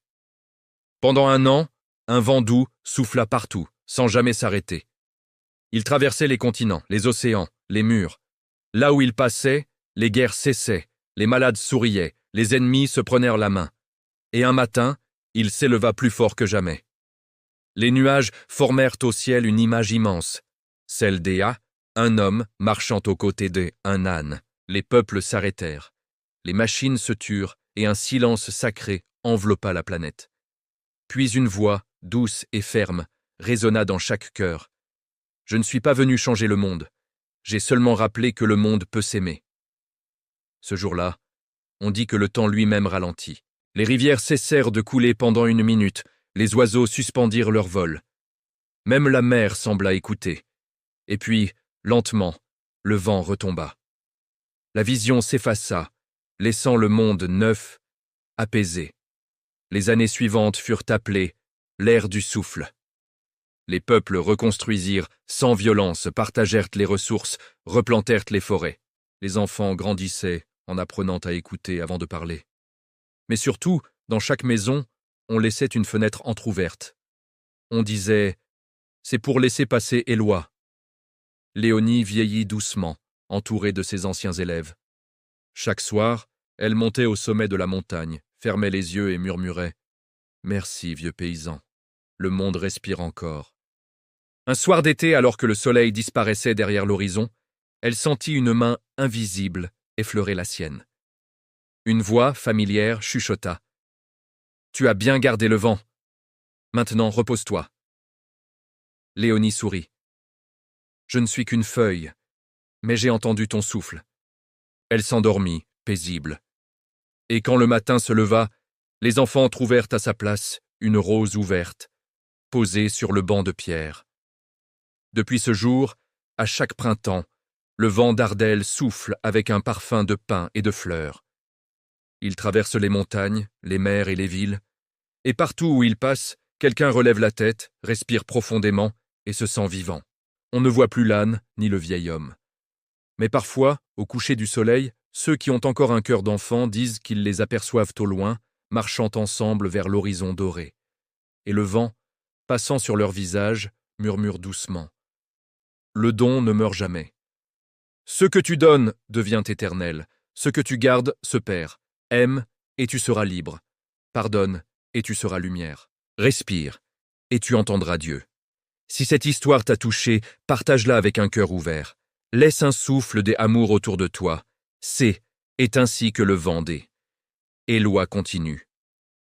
Pendant 1 an, un vent doux souffla partout, sans jamais s'arrêter. Il traversait les continents, les océans, les murs. Là où il passait, les guerres cessaient, les malades souriaient, les ennemis se prenèrent la main. Et un matin, il s'éleva plus fort que jamais. Les nuages formèrent au ciel une image immense, celle d'Ea, un homme marchant aux côtés d'un âne. Les peuples s'arrêtèrent, les machines se turent et un silence sacré enveloppa la planète. Puis une voix, douce et ferme, résonna dans chaque cœur. « Je ne suis pas venu changer le monde, j'ai seulement rappelé que le monde peut s'aimer. » Ce jour-là, on dit que le temps lui-même ralentit. Les rivières cessèrent de couler pendant 1 minute, les oiseaux suspendirent leur vol. Même la mer sembla écouter. Et puis, lentement, le vent retomba. La vision s'effaça, laissant le monde neuf, apaisé. Les années suivantes furent appelées l'ère du souffle. Les peuples reconstruisirent sans violence, partagèrent les ressources, replantèrent les forêts. Les enfants grandissaient en apprenant à écouter avant de parler. Mais surtout, dans chaque maison, on laissait une fenêtre entr'ouverte. On disait « C'est pour laisser passer Éloi ». Léonie vieillit doucement, entourée de ses anciens élèves. Chaque soir, elle montait au sommet de la montagne, fermait les yeux et murmurait « Merci, vieux paysan, le monde respire encore ». Un soir d'été, alors que le soleil disparaissait derrière l'horizon, elle sentit une main invisible effleurer la sienne. Une voix familière chuchota. « Tu as bien gardé le vent. Maintenant, repose-toi. » Léonie sourit. « Je ne suis qu'une feuille, mais j'ai entendu ton souffle. » Elle s'endormit, paisible. Et quand le matin se leva, les enfants trouvèrent à sa place une rose ouverte, posée sur le banc de pierre. Depuis ce jour, à chaque printemps, le vent d'Ardelles souffle avec un parfum de pin et de fleurs. Il traverse les montagnes, les mers et les villes, et partout où il passe, quelqu'un relève la tête, respire profondément et se sent vivant. On ne voit plus l'âne ni le vieil homme. Mais parfois, au coucher du soleil, ceux qui ont encore un cœur d'enfant disent qu'ils les aperçoivent au loin, marchant ensemble vers l'horizon doré. Et le vent, passant sur leur visage, murmure doucement. Le don ne meurt jamais. Ce que tu donnes devient éternel, ce que tu gardes se perd. Aime, et tu seras libre. Pardonne, et tu seras lumière. Respire, et tu entendras Dieu. Si cette histoire t'a touché, partage-la avec un cœur ouvert. Laisse un souffle des amours autour de toi. Est ainsi que le vent des. Éloi continue.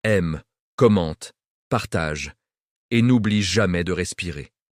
Aime, commente, partage, et n'oublie jamais de respirer.